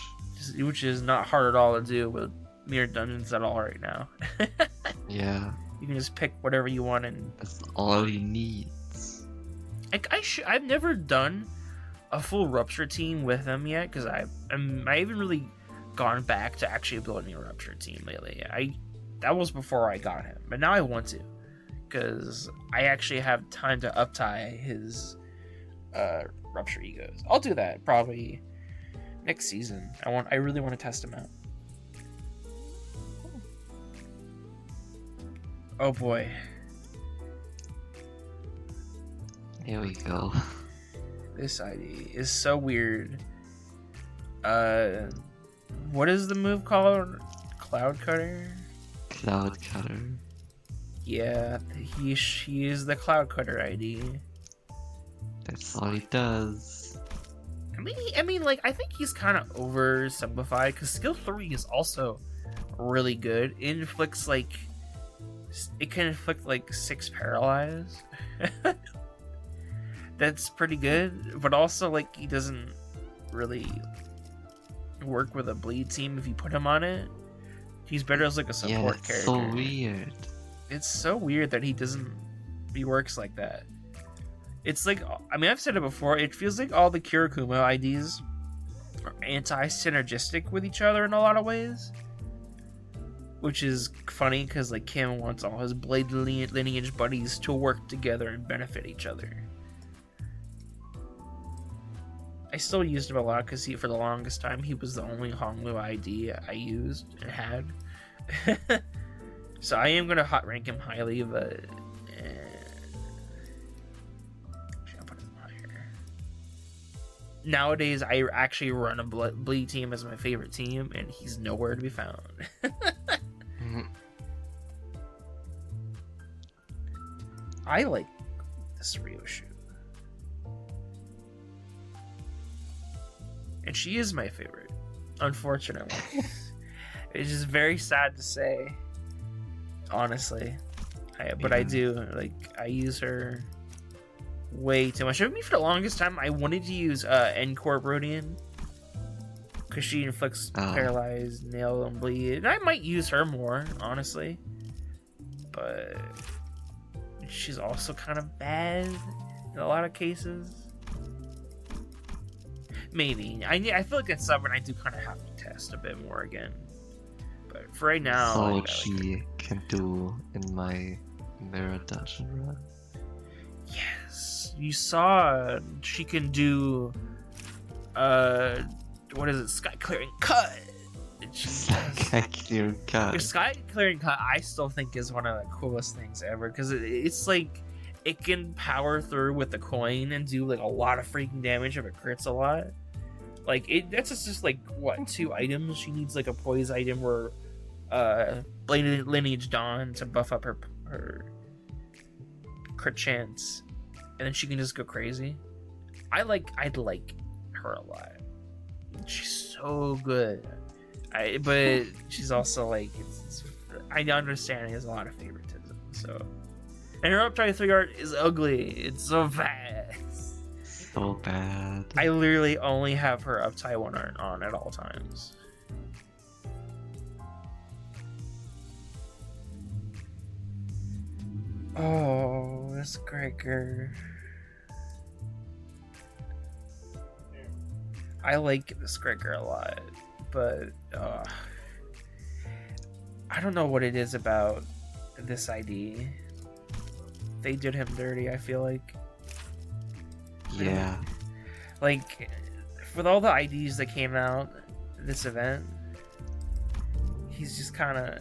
which is not hard at all to do with Mirror Dungeons at all right now. Yeah, you can just pick whatever you want, and that's all he needs. I've never done a full Rupture team with him yet because I haven't really gone back to actually building a Rupture team lately. That was before I got him, but now I want to because I actually have time to uptie his Rupture egos. I'll do that probably next season. I really want to test him out. Oh boy. Here we go. This ID is so weird. What is the move called? Cloud Cutter? Cloud Cutter. Yeah, he is the Cloud Cutter ID. That's all he does. I mean, like I think he's kind of oversimplified because skill 3 is also really good. It inflicts like it can inflict like 6 paralyze. That's pretty good, but also like he doesn't really work with a bleed team if you put him on it. He's better as like a support character. So weird. It's so weird that he works like that. It's like, I mean, I've said it before, it feels like all the Kirikumo IDs are anti-synergistic with each other in a lot of ways. Which is funny because like Kim wants all his Blade lineage buddies to work together and benefit each other. I still used him a lot because for the longest time he was the only Honglu ID I used and had. So I am going to hot rank him highly, but I'll put him higher. Nowadays I actually run a bleed team as my favorite team and he's nowhere to be found. I like this Ryoshu. And she is my favorite, unfortunately. It's just very sad to say, honestly. I do. Like, I use her way too much. I mean, for the longest time, I wanted to use Encore Brodian. Because she inflicts paralyze, nail, and bleed. And I might use her more, honestly. But she's also kind of bad in a lot of cases. Maybe. I feel like it's something I do kind of have to test a bit more again. But for right now... So what she can do in my Mirror Dungeon run. Yes. You saw she can do... what is it? Sky Clearing Cut! Sky clear cut. Sky clearing cut, I still think is one of the coolest things ever because it's like it can power through with the coin and do like a lot of freaking damage if it crits a lot. Like that's just like what 2 items. She needs like a poise item or Bladed Lineage Dawn to buff up her crit chance, and then she can just go crazy. I'd like her a lot. She's so good. But she's also like I understand he has a lot of favoritism. So, and her up-tie 3 art is ugly. It's so bad. So bad. I literally only have her up-tie 1 art on at all times. Oh, this Gregor. I like this Gregor a lot, but I don't know what it is about this ID. They did him dirty, I feel like. Yeah. Like, with all the IDs that came out this event, he's just kind of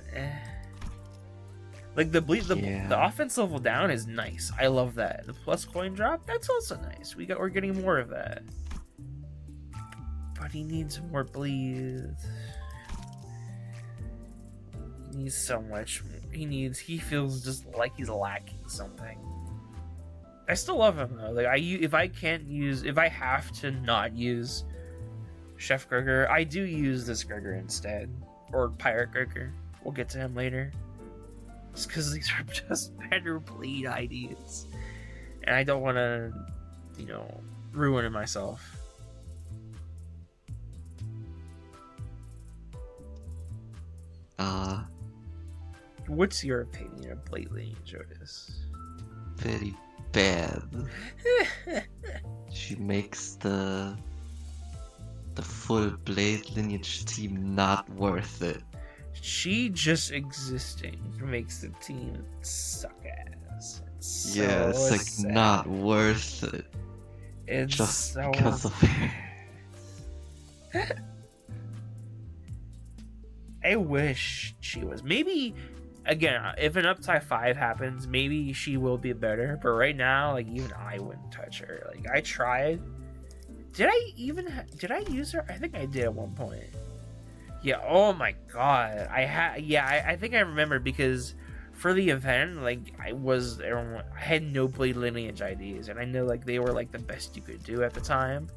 Like the offense level down is nice. I love that. The plus coin drop, that's also nice. We're getting more of that. But he needs more bleed. He needs so much. He feels just like he's lacking something. I still love him though. Like if I have to not use Chef Gregor, I do use this Gregor instead, or Pirate Gregor. We'll get to him later. Just because these are just better bleed IDs, and I don't want to, ruin it myself. What's your opinion of Blade Lineage, Otis? Very bad. She makes the full Blade Lineage team not worth it. She just existing makes the team suck ass. It's like sad. Not worth it. It's just so because of her. I wish she was. Maybe, again, if an up-tie 5 happens, maybe she will be better. But right now, like, even I wouldn't touch her. Like, I tried. Did I use her? I think I did at one point. Yeah, oh my god. I think I remember because for the event, like, I had no Blade Lineage IDs. And I know, like, they were, like, the best you could do at the time.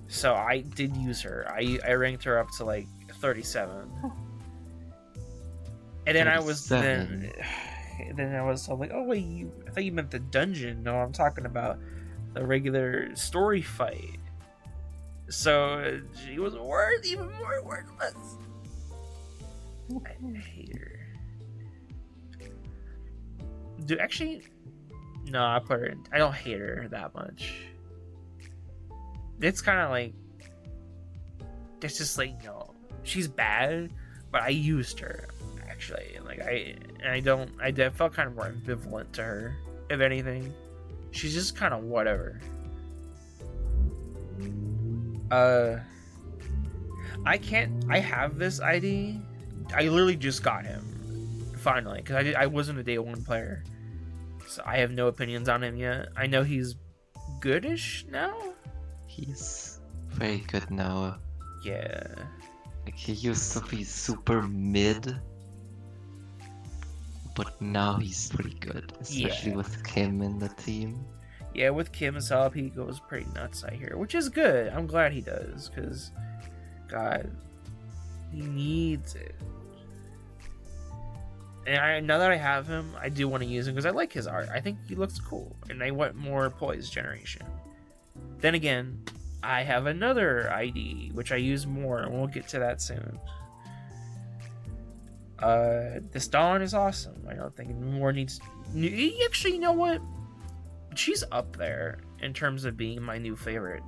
So I did use her. I ranked her up to, like, 37. And then 37. I was like, oh wait, I thought you meant the dungeon. No, I'm talking about the regular story fight. So she was even more worthless. I hate her. Dude, actually, no, I don't hate her that much. It's kind of like, it's just like, she's bad, but I used her actually. Like I felt kind of more ambivalent to her. If anything, she's just kind of whatever. I have this ID. I literally just got him finally because I wasn't a day 1 player, so I have no opinions on him yet. I know he's goodish now. He's very good now. Yeah. Like, he used to be super mid, but now he's pretty good, especially with Kim in the team. Yeah, with Kim's help, he goes pretty nuts, I hear, which is good. I'm glad he does, because, God, he needs it. And now that I have him, I do want to use him, because I like his art. I think he looks cool, and I want more Poise generation. Then again, I have another ID, which I use more, and we'll get to that soon. This Dawn is awesome. I don't think more needs... Actually, you know what? She's up there in terms of being my new favorite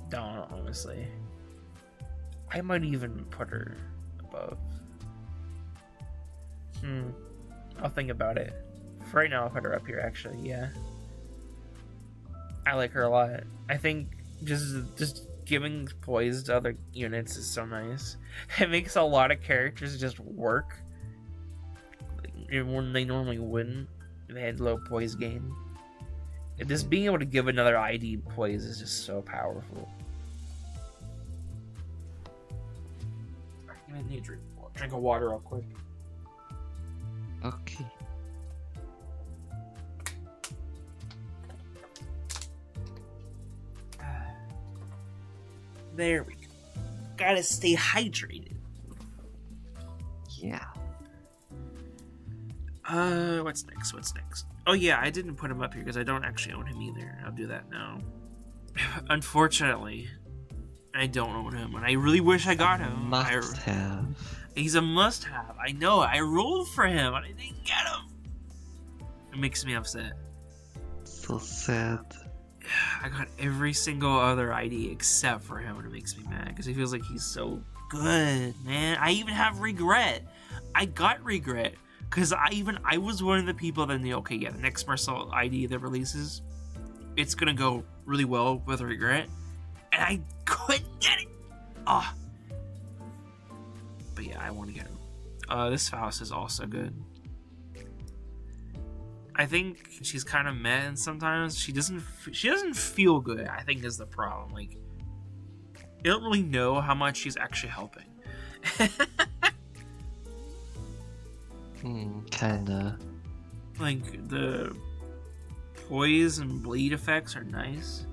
Dawn, honestly. I might even put her above. I'll think about it. For right now, I'll put her up here, actually, yeah. I like her a lot. I think just giving poise to other units is so nice. It makes a lot of characters just work when they normally wouldn't if they had low poise gain. Just being able to give another ID poise is just so powerful. I need to drink a water real quick. Okay. There we go. Gotta stay hydrated. Yeah. What's next? Oh yeah, I didn't put him up here because I don't actually own him either. I'll do that now. Unfortunately, I don't own him, and I really wish I got him. Must have. He's a must-have. I know. I rolled for him, and I didn't get him. It makes me upset. So sad. I got every single other ID except for him, and it makes me mad because he feels like he's so good, man. I even have regret. I got regret because I was one of the people that knew, okay, yeah, the next Marcel ID that releases, it's gonna go really well with regret, and I couldn't get it. Oh. But yeah, I want to get him. This Faust is also good. I think she's kind of meh, and sometimes she doesn't feel good, I think, is the problem. Like, you don't really know how much she's actually helping. Kinda. Like, the poise and bleed effects are nice.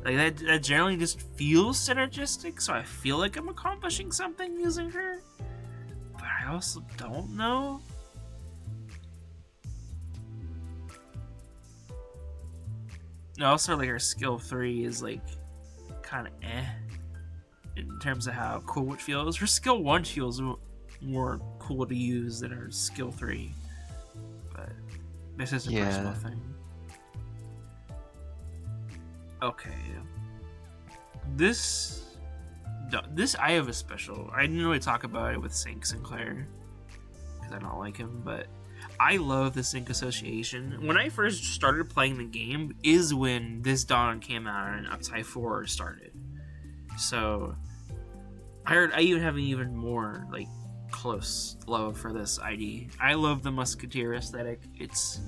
Like, that generally just feels synergistic, so I feel like I'm accomplishing something using her. But I also don't know. And also, like, her skill 3 is, like, kind of in terms of how cool it feels. Her skill 1 feels more cool to use than her skill 3. But this is a personal thing. Okay. This I have a special. I didn't really talk about it with Sync Sinclair because I don't like him, but I love the Sync Association. When I first started playing the game is when this Dawn came out and Uptide 4 started. So I even have an even more like close love for this ID. I love the Musketeer aesthetic. It's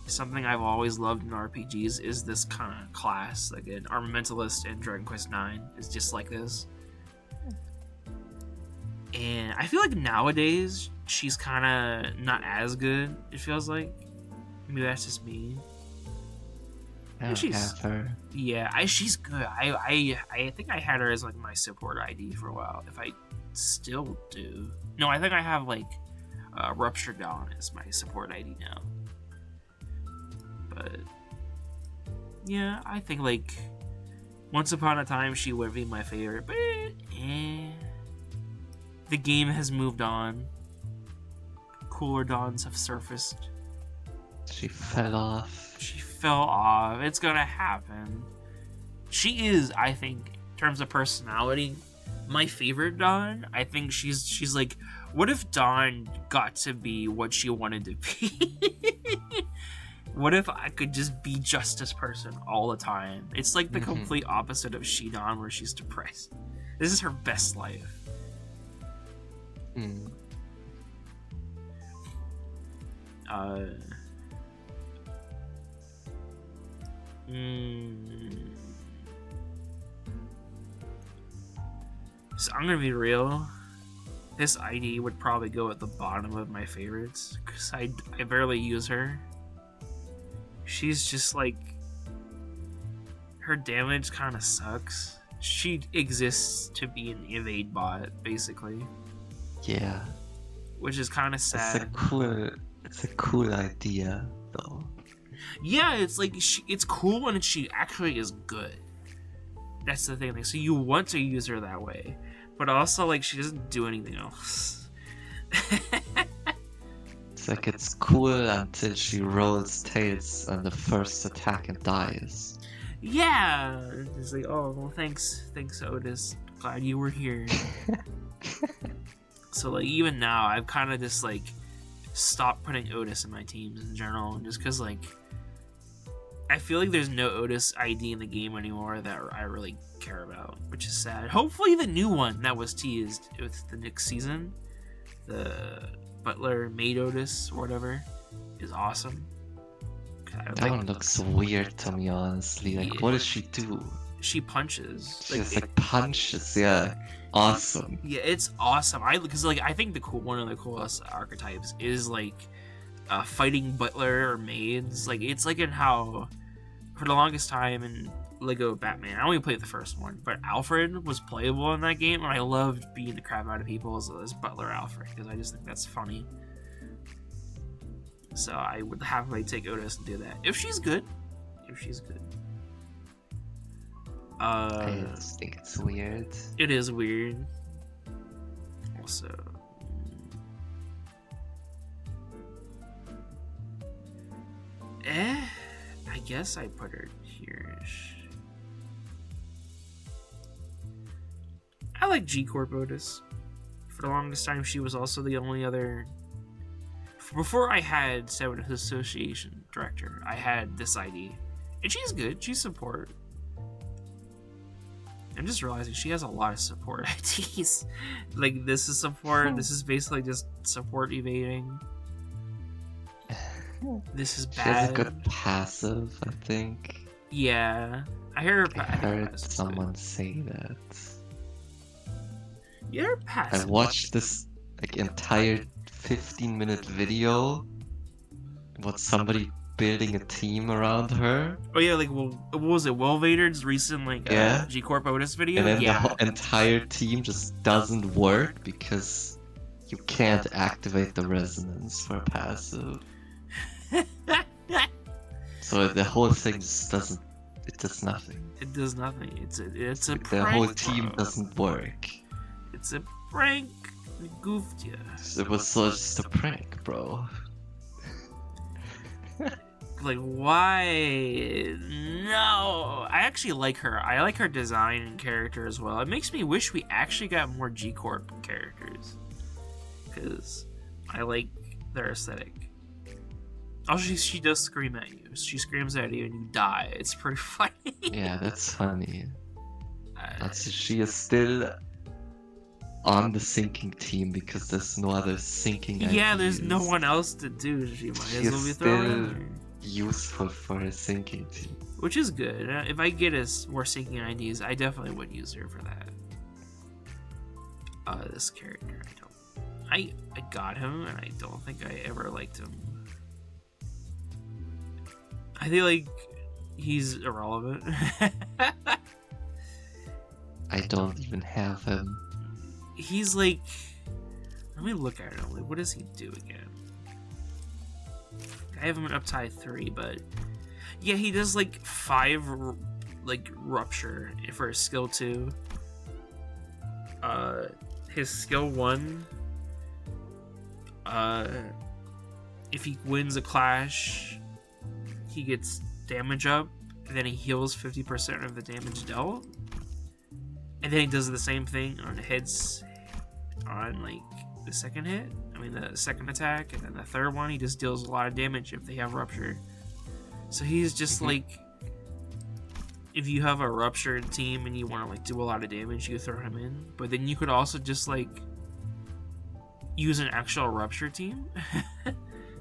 something I've always loved in RPGs, is this kind of class. Like an Armamentalist in Dragon Quest IX is just like this. And I feel like nowadays she's kind of not as good, it feels like. Maybe that's just me. I don't have her. Yeah, she's good. I think I had her as like my support ID for a while. If I still do. No, I think I have like Rupture Dawn as my support ID now. But yeah, I think like once upon a time she would be my favorite, but the game has moved on. Cooler dawns have surfaced. She fell off. It's gonna happen. She is, I think, in terms of personality, my favorite Dawn. I think she's like, what if Dawn got to be what she wanted to be? What if I could just be Justice Person all the time? It's like the complete opposite of Dawn, where she's depressed. This is her best life. So I'm gonna be real. This ID would probably go at the bottom of my favorites because I barely use her. She's just like, her damage kind of sucks. She exists to be an evade bot, basically. Yeah. Which is kind of sad. It's a cool idea, though. Yeah, it's like it's cool when she actually is good. That's the thing. Like, so you want to use her that way, but also like she doesn't do anything else. It's like it's cool until she rolls tails on the first attack and dies. Yeah, it's like, oh well, thanks Otis. Glad you were here. So like even now, I've kind of just like stopped putting Otis in my teams in general, just because like I feel like there's no Otis ID in the game anymore that I really care about, which is sad. Hopefully the new one that was teased with the next season, the Butler Maid Otis or whatever, is awesome. That one looks weird to me, honestly. Like, Yeah. what does she do? She punches. She just like punches, yeah. Awesome. Yeah, it's awesome. Because I think one of the coolest archetypes is like fighting butler or maids. Like it's like in how for the longest time in Lego Batman, I only played the first one, but Alfred was playable in that game, and I loved beating the crap out of people as Butler Alfred because I just think that's funny. So I would happily take Otis and do that if she's good. I just think it's weird. It is weird. Also, I guess I put her here. I like G Corp Otis. For the longest time, she was also the only other. Before I had Seven Association Director, I had this ID, and she's good. She's support. I'm just realizing she has a lot of support IDs. Like, this is support. This is basically just support evading. This is bad. She has a good passive, I think. Yeah. I heard someone say that. You're passive. I watched this like entire 15-minute video about somebody building a team around her. Oh yeah, like what was it? Will Vader's recent G Corp Otis video? And then the whole entire team just doesn't work because you can't activate the resonance for a passive. So the whole thing just doesn't. It does nothing. It does nothing. It's a like prank. The whole team bro. doesn't work. It's a prank. We goofed you. It was just a prank, bro. Like, why? No. I actually like her. I like her design and character as well. It makes me wish we actually got more G Corp characters, because I like their aesthetic. Also, she does scream at you. She screams at you and you die. It's pretty funny. Yeah, that's funny. She is still on the sinking team because there's no other sinking. Yeah, ideas. there's no one else to do. She might as well be thrown in there. Useful for a sinking team. Which is good. If I get us more sinking IDs, I definitely would use her for that. This character, I got him, and I don't think I ever liked him. I feel like he's irrelevant. I don't even have him. He's like, let me look at him. Like, what does he do again? I have him in uptie 3, but yeah, he does like 5 rupture for his skill 2. His skill 1, if he wins a clash, he gets damage up, and then he heals 50% of the damage dealt. And then he does the same thing on hits on like the second hit. The second attack, and then the third one, he just deals a lot of damage if they have rupture. So he's just like, if you have a ruptured team and you want to like do a lot of damage, you throw him in. But then you could also just like use an actual rupture team.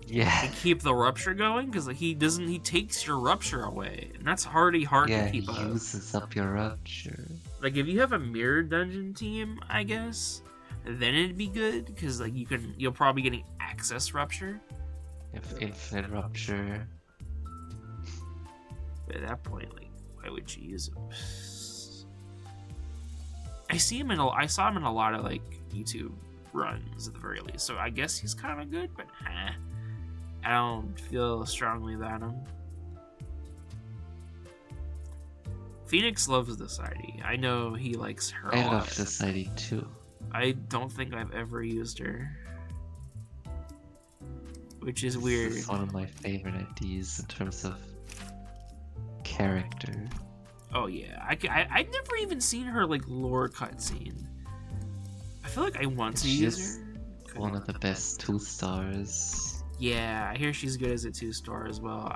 Yeah. And keep the rupture going, because like he takes your rupture away, and that's hard to keep up. Yeah, he uses up your rupture. Like if you have a mirror dungeon team, I guess, then it'd be good, because like you'll probably getting access rupture. If infinite rupture. But at that point, like, why would you use him? I saw him in a lot of like YouTube runs at the very least, so I guess he's kind of good, but I don't feel strongly about him. Phoenix loves this ID. I know he likes her a lot. I love this ID too. I don't think I've ever used her, which is weird. This is one of my favorite IDs in terms of character. Oh yeah, I've never even seen her like lore cutscene. I feel like I want to use her. One of the best 2-stars. Yeah, I hear she's good as a 2-star as well.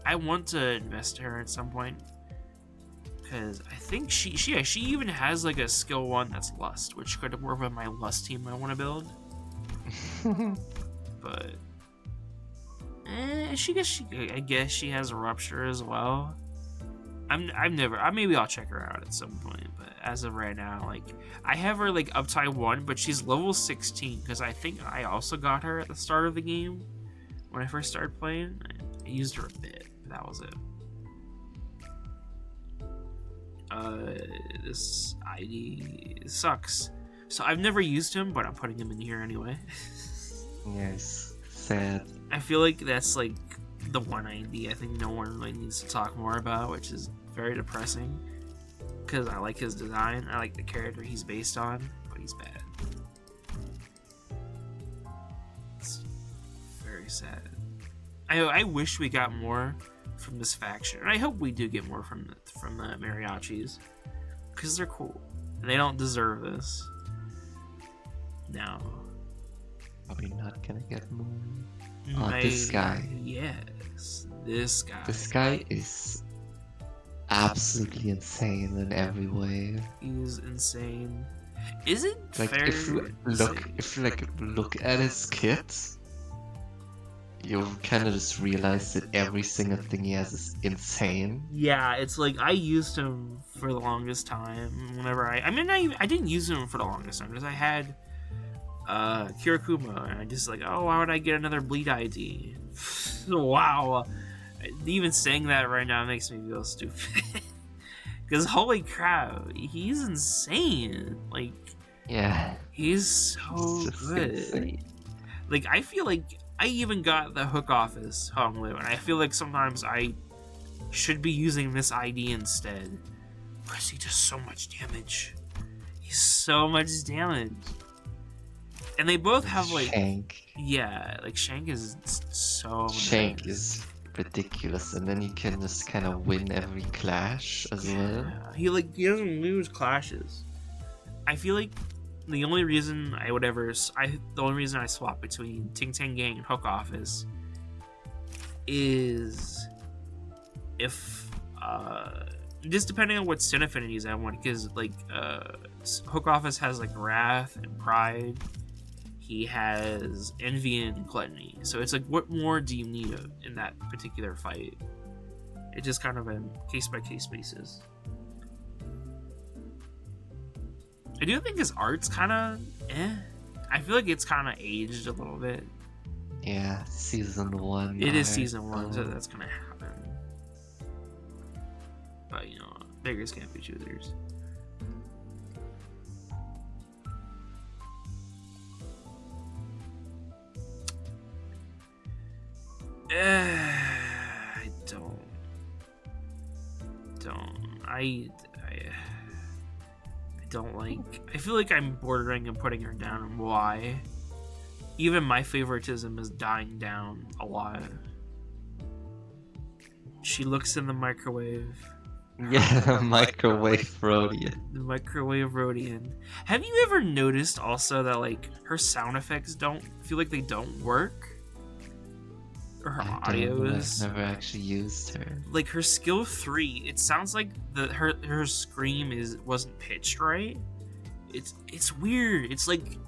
I want to invest her at some point. Because I think she even has like a skill 1 that's Lust, which could work with my Lust team I want to build. But I guess she has a Rupture as well. Maybe I'll check her out at some point, but as of right now, like, I have her like up to 1, but she's level 16 because I think I also got her at the start of the game when I first started playing. I used her a bit, but that was it. This ID sucks. So I've never used him, but I'm putting him in here anyway. Yes, sad. I feel like that's like the one ID I think no one really needs to talk more about, which is very depressing. Because I like his design, I like the character he's based on, but he's bad. It's very sad. I wish we got more from this faction, and I hope we do get more from the mariachis, because they're cool and they don't deserve this. Now, are we not gonna get more? This guy. Yes, this guy. This guy is absolutely insane in every way. He's insane. Is it like fair? If you look at his kit, you kind of just realize that every single thing he has is insane. Yeah, it's like I used him for the longest time. Whenever I didn't use him for the longest time because I had Kirakuma, and I just like, oh, why would I get another bleed ID? Wow, even saying that right now makes me feel stupid. Because holy crap, he's insane. Like, yeah, he's so good. Insane. Like, I feel like I even got the hook office Hong Lu, and I feel like sometimes I should be using this ID instead, because he does so much damage. He's so much damage. And they both have like Shank. Yeah, like Shank is so Shank nice. is ridiculous, and then you can just kind of win every clash as well. He doesn't lose clashes. I feel like the only reason I swap between Ting Tang Gang and Hook Office is if just depending on what sin affinities I want, because like Hook Office has like Wrath and Pride. He has Envy and Gluttony. So it's like, what more do you need in that particular fight? It's just kind of a case-by-case basis. I do think his art's kind of I feel like it's kind of aged a little bit. Yeah, season 1. It is season 1, so that's gonna happen. But, you know, beggars can't be choosers. I don't like. I feel like I'm bordering and putting her down. Why? Even my favoritism is dying down a lot. She looks in the microwave. Yeah, the microwave Rhodian. The microwave Rhodian. Have you ever noticed also that like her sound effects feel like they don't work? Or her audio is. I've never actually used her. Like her skill 3, it sounds like her scream wasn't pitched right. It's weird. It's like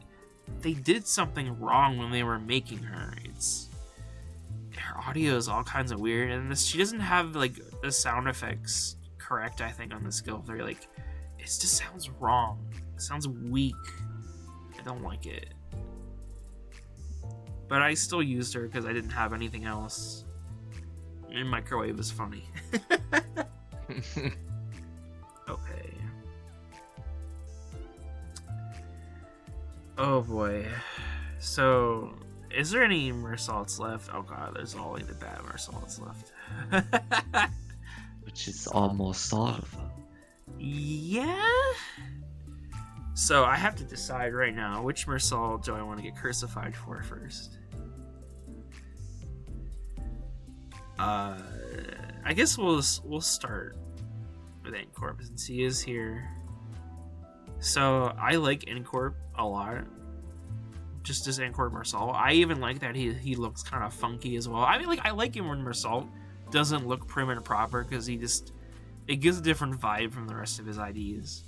they did something wrong when they were making her. Her audio is all kinds of weird, and she doesn't have like the sound effects correct. I think on the skill 3, like it just sounds wrong. It sounds weak. I don't like it. But I still used her because I didn't have anything else. And microwave is funny. Okay. Oh boy. So, is there any Mersaults left? Oh god, there's only the bad Mersaults left. Which is almost all of them. Yeah? So I have to decide right now, which Mersault do I want to get crucified for first? I guess we'll start with Incorp since he is here. So I like Incorp a lot. Just as Incorp Mersault. I even like that he looks kind of funky as well. I mean, like, I like him when Mersault doesn't look prim and proper because it gives a different vibe from the rest of his IDs.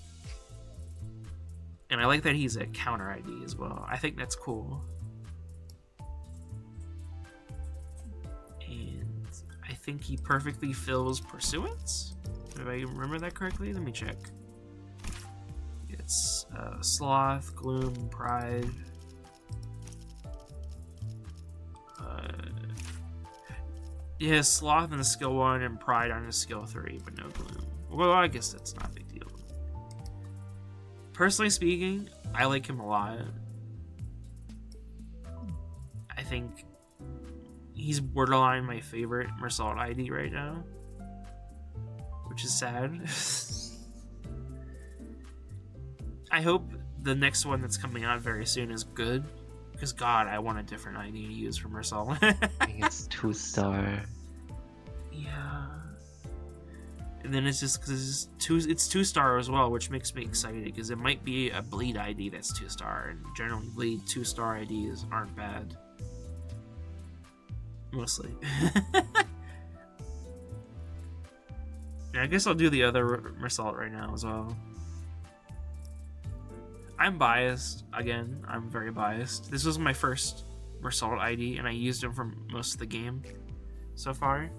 And I like that he's a counter ID as well. I think that's cool. And I think he perfectly fills Pursuance. If I remember that correctly, let me check. It's Sloth, Gloom, Pride. Yeah, Sloth in the skill 1 and Pride on the skill 3, but no Gloom. Well, I guess that's not a big deal. Personally speaking, I like him a lot. I think he's borderline my favorite Mersault ID right now, which is sad. I hope the next one that's coming out very soon is good, because God, I want a different ID to use for Mersault. I think it's 2-star. Yeah. And then it's just because it's 2-star as well, which makes me excited because it might be a Bleed ID that's 2-star, and generally Bleed 2-star IDs aren't bad. Mostly. Yeah, I guess I'll do the other Mersault right now as well. I'm biased. Again, I'm very biased. This was my first Mersault ID, and I used him for most of the game so far.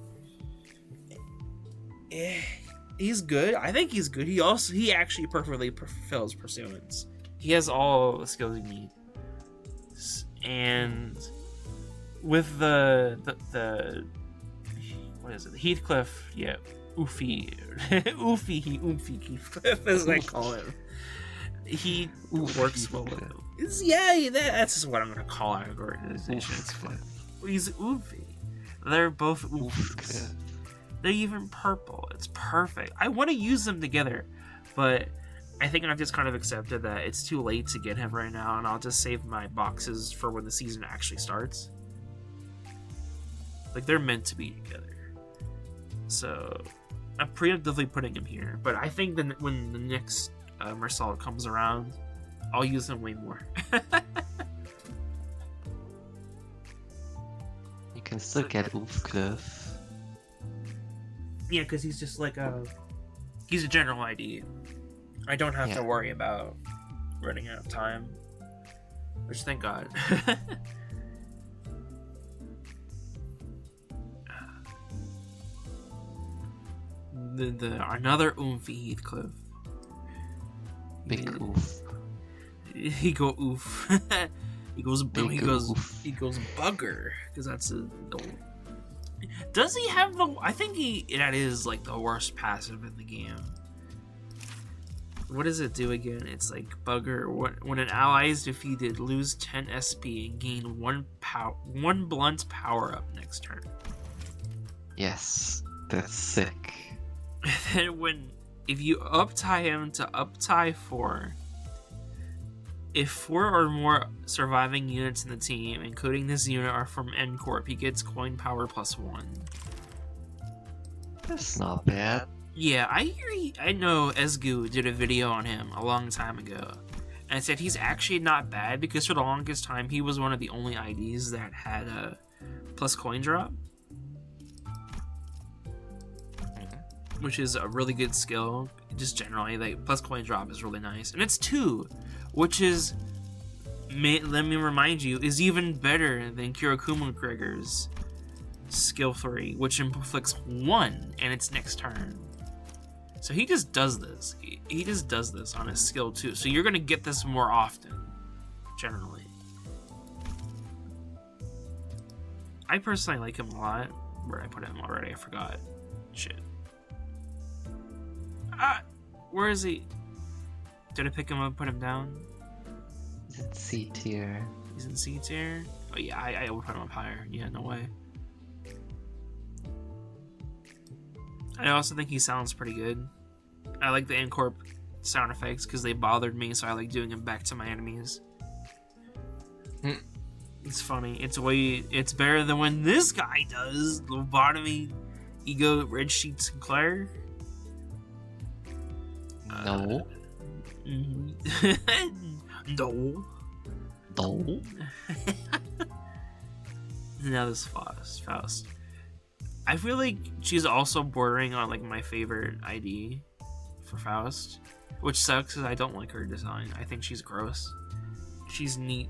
He's good. I think he's good. He actually perfectly fulfills Pursuance. He has all the skills you need. And with the what is it? Heathcliff, yeah, Oofy Heathcliff, as I call him. He works well with him. That's just what I'm gonna call our organization. It's fun. He's Oofy. They're both Oofs. They're even purple. It's perfect. I want to use them together, but I think I've just kind of accepted that it's too late to get him right now, and I'll just save my boxes for when the season actually starts. Like, they're meant to be together. So, I'm preemptively putting him here, but I think that when the next Mersault comes around, I'll use him way more. You can still get Oofcliff. Yeah, because he's just like he's a general ID. I don't have to worry about running out of time, which thank God. Another Oomphy Heathcliff. Big oof. He go oof. he goes bugger, because that's a goal. Does he have the? I think that is like the worst passive in the game. What does it do again? It's like bugger. When an ally is defeated, lose 10 SP and gain one blunt power up next turn. Yes, that's sick. And then if you up-tie him to up-tie 4, if 4 or more surviving units in the team, including this unit, are from N Corp, he gets coin power +1. That's not bad. Yeah, I know Esgu did a video on him a long time ago, and said he's actually not bad because for the longest time he was one of the only IDs that had a plus coin drop, which is a really good skill. Just generally, like, plus coin drop is really nice, and it's 2, which is, let me remind you, is even better than Kirakumo Gregor's skill 3, which inflicts 1 and its next turn. So he just does this. He just does this on his skill 2. So you're gonna get this more often, generally. I personally like him a lot. Where I put him already? I forgot. Shit. Where is he? Did I pick him up, put him down? He's in C tier. He's in C tier? Oh yeah, I would put him up higher. Yeah, no way. I also think he sounds pretty good. I like the N-Corp sound effects because they bothered me, so I like doing them back to my enemies. It's funny. It's better than when this guy does. Lobotomy, Ego, Red Sheet Sinclair. No. No. No. Now this Faust. I feel like she's also bordering on like my favorite ID for Faust, which sucks because I don't like her design. I think she's gross. She's neat.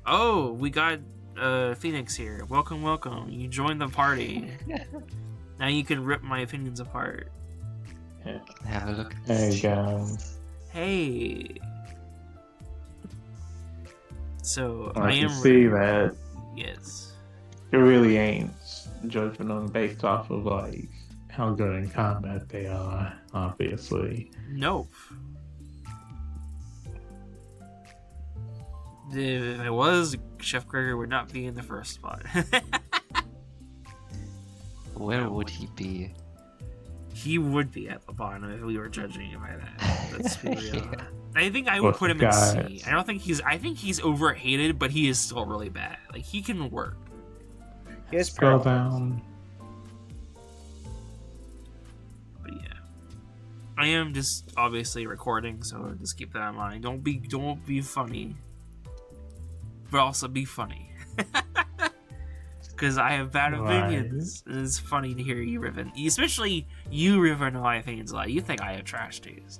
Oh, we got Phoenix here. Welcome, welcome. You joined the party. Now you can rip my opinions apart. Have a look. There you go. Hey. So I can am see that Yes. it really ain't judging them based off of like how good in combat they are, obviously. Nope. If it was, Chef Gregor would not be in the first spot. Where would he be? He would be at the bottom if we were judging him by that. Let's be real. Yeah. I think I would What's put him the in guy? C. I think he's overhated, but he is still really bad. Like, he can work. He has Scroll problems. down. But yeah. I am just obviously recording, so just keep that in mind. Don't be funny. But also be funny. Because I have bad opinions. And it's funny to hear you ripping. Especially you ripping my opinions a lot. You think I have trash taste.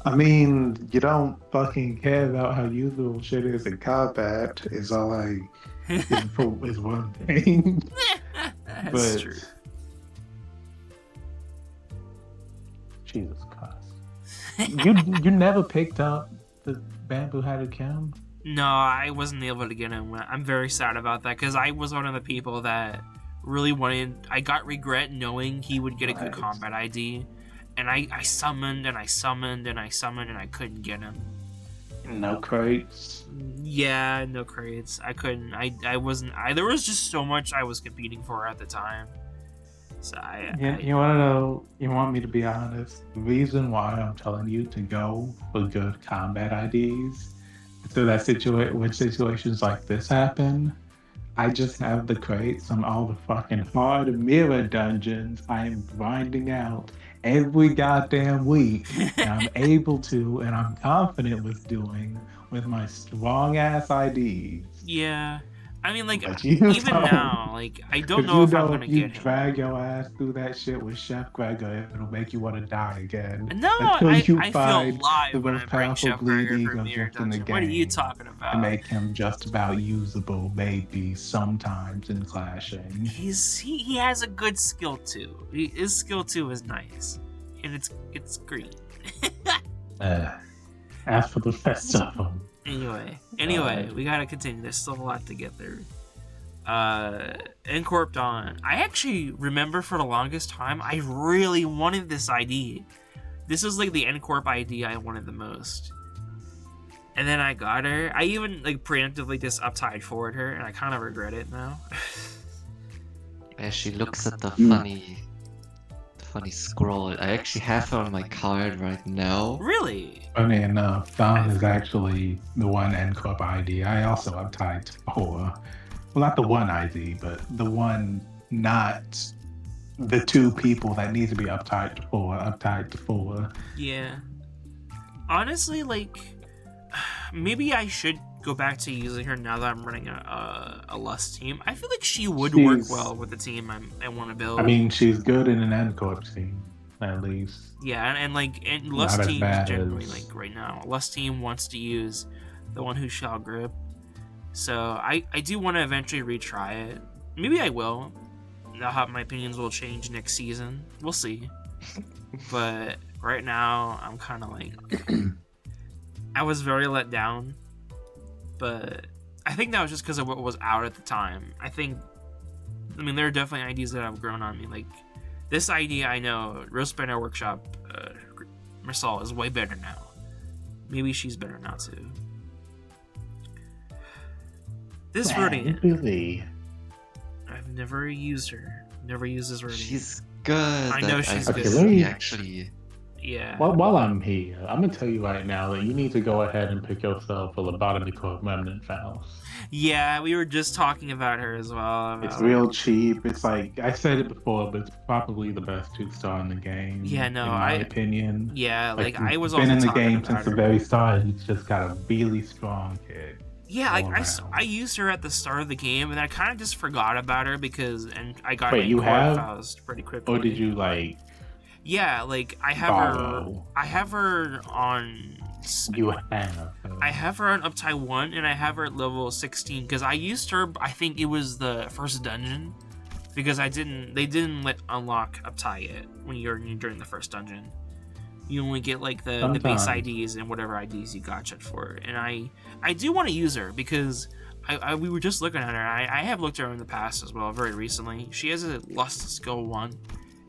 I mean, you don't fucking care about how usable shit is in combat. Is all I is one thing. That's But- true. Jesus Christ. You never picked up the bamboo headed cam? No, I wasn't able to get him. I'm very sad about that because I was one of the people that really wanted. I got regret knowing he would get a good Right. combat ID, and I summoned and I summoned and I summoned and I couldn't get him. No crates. Yeah, no crates. I couldn't. I wasn't. There was just so much I was competing for at the time. So You want to know? You want me to be honest? The reason why I'm telling you to go for good combat IDs, so that when situations like this happen, I just have the crates from all the fucking hard mirror dungeons I am grinding out every goddamn week, and I'm able to, and I'm confident with doing with my strong ass IDs. yeah. I mean, like But you even don't. now, like I don't 'Cause know you if I'm know gonna if you get him. drag your ass through that shit with Chef Gregor, it'll make you want to die again. No, Until you I feel find alive the when I most bring powerful Chef Gregor bleeding for of Mirror just in the Dungeon. What are you game talking about? to make him just about usable, maybe sometimes in clashing. He has a good skill too. His skill too is nice, and it's green. As for the rest of them, Anyway, we gotta continue. There's still a lot to get through. Incorp Dawn. I actually remember for the longest time I really wanted this ID. This was like the Incorp ID I wanted the most. And then I got her. I even like preemptively just uptide forward her, and I kind of regret it now. Where she looks at the Mm. funny scroll. I actually have her on my card right now. Really? funny enough, Don is actually the one NCorp ID I also uptied for. Well, not the one ID, but the one, not the two people that need to be uptied for. Yeah. Honestly, like, maybe I should go back to using her now that I'm running a Lust team. I feel like she would work She's- well with the team I want to build. I mean, she's good in an NCorp team, at least. yeah, and Lust Not as teams bad generally, as- like right now, Lust team wants to use the one who shall grip. So I do want to eventually retry it. Maybe I will. Now how my opinions will change next season. We'll see. But right now, I'm kind of like, I was very let down. But I think that was just because of what was out at the time. I mean, there are definitely ideas that have grown on me. Like, this idea, I know, Roast Banner Workshop, Marsal is way better now. Maybe she's better now, too. This Rodian, Really? I've never used her. Never used this Rodian. She's good. I know she's Okay, good. let me- Actually, Yeah. While I'm here, I'm gonna tell you right now that you need to go ahead and pick yourself a Lobotomy Corp Remnant Faust. Yeah, we were just talking about her as well. It's about- real cheap. It's like I said it before, but it's probably the best 2-star in the game. Yeah, no, in my I- opinion. Yeah, like I he's was been also in the talking game about since the her. very start. He's just got a really strong kid. Yeah, all like around. I used her at the start of the game, and I kind of just forgot about her and I got Wait, you have, Faust pretty quickly. or did you like Yeah, like I have borrow? her on. You have. I have her on Uptide 1, and I have her at level 16 because I used her. I think it was the first dungeon because they didn't let unlock Uptide yet when you're during the first dungeon. You only get like the base IDs and whatever IDs you gotcha for. And I do want to use her because we were just looking at her. I have looked at her in the past as well, very recently. She has a Lust Skill 1,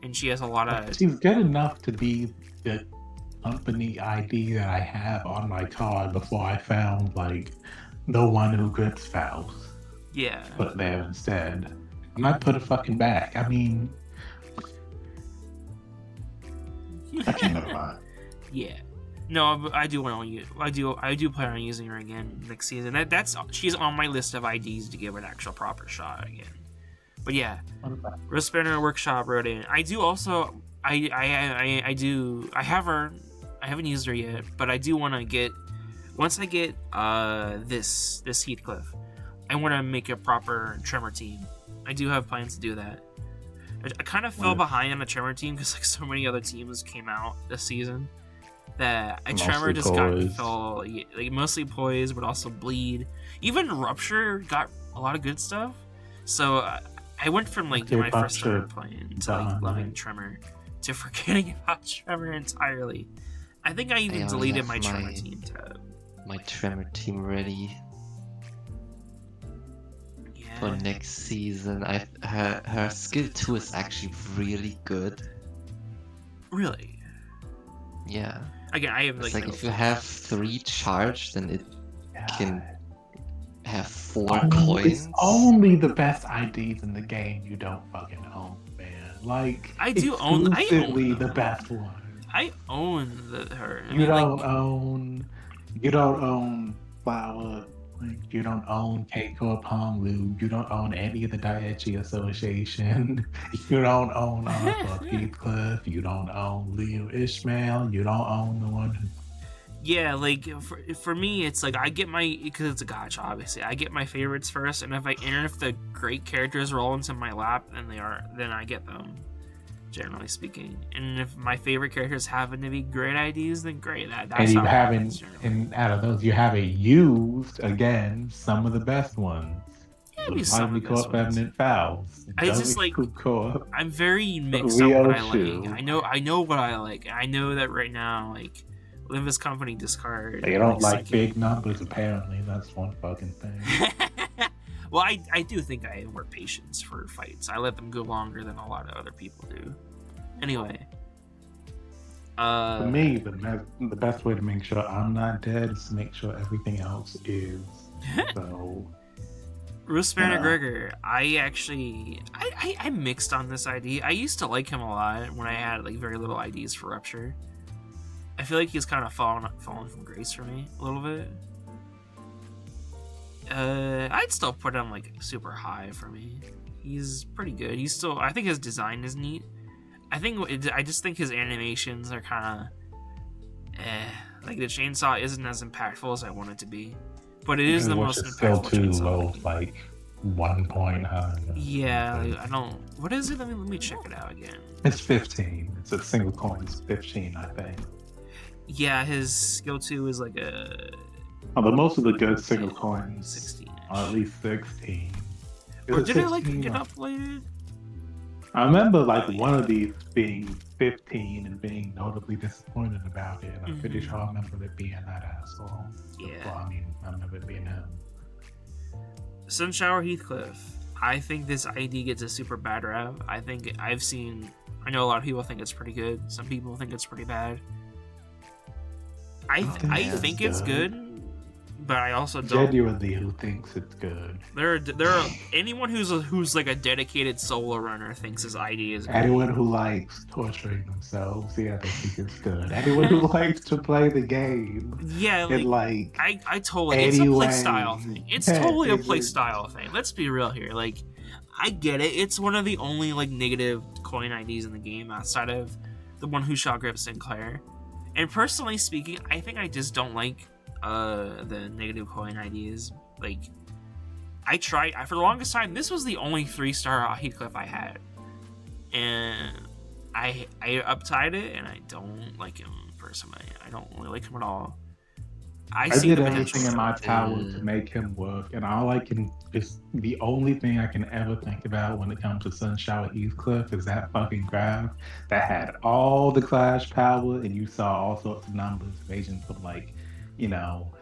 and she has a lot of. She's good enough to be the company ID that I have on my card before I found like the one who gets Faust. Yeah. Put there instead. I might put it fucking back. I mean, I can't never mind. Yeah. No, I do want to use. I do plan on using her again next season. She's on my list of IDs to give her an actual proper shot again. But yeah, Wrist Banner Workshop wrote in. I do also. I have her. I haven't used her yet, but I do want to get. Once I get this Heathcliff, I want to make a proper Tremor team. I do have plans to do that. I kind of fell behind on the Tremor team because like so many other teams came out this season that Tremor just fell like mostly Poise, but also Bleed. Even Rupture got a lot of good stuff. So I went from like when I first started playing to like loving Tremor to forgetting about Tremor entirely. I think I even deleted my Tremor team tab. My Tremor team ready. For next season. Her skill 2 is actually really good. Really? Yeah. Again, I have like if you have 3 charge, then it can have 4 coins. It's only the best IDs in the game you don't fucking own, man. Like I own the best one. I own her. You don't own Flower. Like, you don't own Keiko Palm Lube. You don't own any of the Daiichi Association. You don't own Heathcliff. You don't own Leo Ishmael. You don't own the one who... Yeah, like for me, it's like I get because it's a gacha, obviously. I get my favorites first, and if the great characters roll into my lap, then I get them. Generally speaking, and if my favorite characters happen to be great IDs, then great. That's and you haven't, and out of those, you haven't used again some of the best ones. Yeah, some of the best ones. Fouls. I just like. I'm very mixed on what I like. I know what I like. I know that right now, like Limbus Company discard. They don't like big numbers. Apparently, that's one fucking thing. Well, I do think I have more patience for fights. I let them go longer than a lot of other people do. Anyway. For me, the best way to make sure I'm not dead is to make sure everything else is. So... Bruce Banner Gregor, I'm mixed on this ID. I used to like him a lot when I had like very little IDs for Rupture. I feel like he's kind of fallen from grace for me a little bit. I'd still put him like super high for me. He's pretty good. I think his design is neat. I just think his animations are kind of like the chainsaw isn't as impactful as I want it to be, but it is the most impactful still too chainsaw. Low, like 1 point high. Yeah, like, I don't. What is it? Let me check it out again. It's 15. It's a single coin. It's 15, I think. Yeah, his skill 2 is like a. Oh, but most of the good single coins 16 are at least 16. Or did it like get uploaded? I remember like one of these being 15 and being notably disappointed about it. I'm pretty sure I remember it being that asshole. Yeah. Well, I mean, I remember it being him. Sunshower Heathcliff. I think this ID gets a super bad rap. I know a lot of people think it's pretty good. Some people think it's pretty bad. I think it's good, but I also don't. Genuinely, who thinks it's good? There are anyone who's like a dedicated solo runner thinks his ID is good. Anyone who likes torturing themselves, yeah, they think it's good. Anyone who likes to play the game, yeah, like I totally, it's a play style thing. It's totally a play style thing. Let's be real here. Like, I get it. It's one of the only like negative coin IDs in the game outside of the one who shot Griff Sinclair. And personally speaking, I think I just don't like the negative coin IDs Like, I tried for the longest time. This was the only 3-star Heathcliff I had, and I uptied it, and I don't like him personally. I don't really like him at all. I see did the everything potential. in my power to make him work, and the only thing I can ever think about when it comes to Sunshower Heathcliff is that fucking graph that had all the clash power, and you saw all sorts of numbers ranging from like, you know,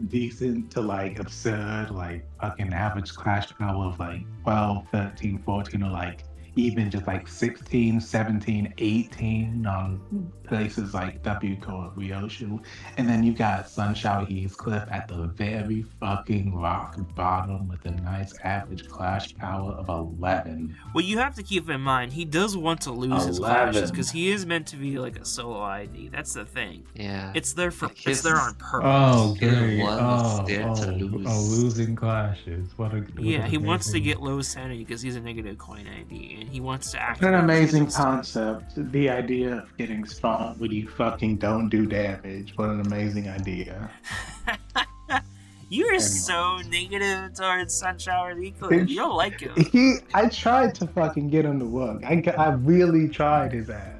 decent to like absurd, like fucking average clash power of like 12, 13, 14, or like even just like 16, 17, 18 on places like WCO or Ryoshu. And then you got Sunshower Heathcliff at the very fucking rock bottom with a nice average clash power of 11. Well, you have to keep in mind, he does want to lose his clashes 11. because he is meant to be like a solo ID. That's the thing. Yeah. It's there Like it's there on purpose. Oh, You're the great. one that's there to lose. Losing clashes. What Yeah, he an wants to amazing- get low sanity because he's a negative coin ID, and he wants to act. What an amazing concept. The idea of getting spawned when you fucking don't do damage. What an amazing idea. You're so negative towards Sunshower Heathcliff. You don't like him. I tried to fucking get him to work. I really tried his ass.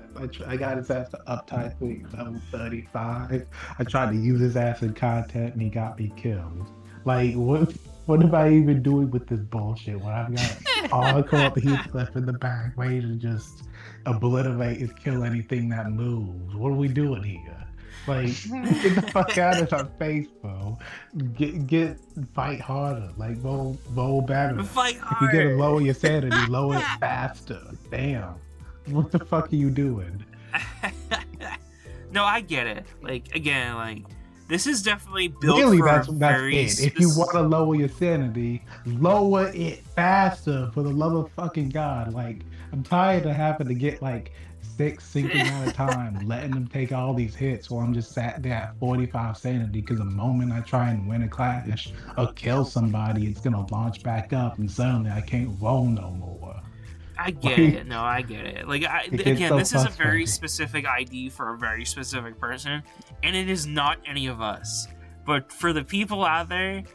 I got his ass to uptight level 35. I tried to use his ass in content and he got me killed. Like, what am I even doing with this bullshit when I've got all co-op Heathcliff in the back ready to just obliterate and kill anything that moves? What are we doing here? Like, get the fuck out of our face, bro. Fight harder. Like, roll better. Fight If hard. you get to lower your sanity, lower it faster. Damn. What the fuck are you doing? No, I get it. Like, again, like, this is definitely built Really, for that's a very it. If you want to lower your sanity, lower it faster, for the love of fucking God. Like, I'm tired of having to get like 6 sinking at a time, letting them take all these hits while I'm just sat there at 45 sanity, because the moment I try and win a clash or kill somebody, it's gonna launch back up and suddenly I can't roll no more. I get it. No, I get it. Like, gets again, so this is a very frustrating. specific ID for a very specific person, and it is not any of us. But for the people out there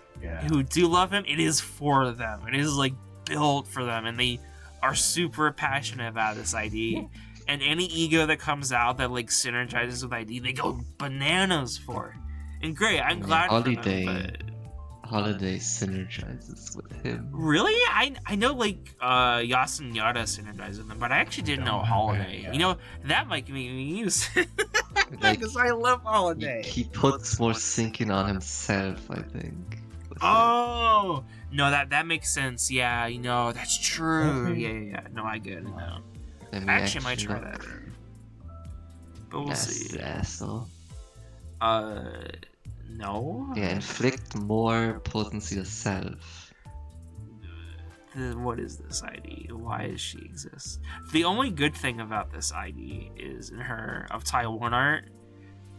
who do love him, it is for them. It is, like, built for them, and they are super passionate about this ID. And any ego that comes out that, like, synergizes with ID, they go bananas for. And great, I'm glad for them, but... Holiday synergizes with him. Really? I know, like, Yas and Yada synergize with them, but I actually didn't know Holiday. Yeah. You know, that might make me use Like, because I love Holiday. He puts more sinking on himself, I think. with Oh! No, that makes sense. Yeah, you know, that's true. Okay. Yeah. No, I get it now. it. And I we actually might try look that. But we'll see. asshole. No? Yeah, inflict more potency to self. What is this ID? Why does she exist? The only good thing about this ID is in her of Taiwan art,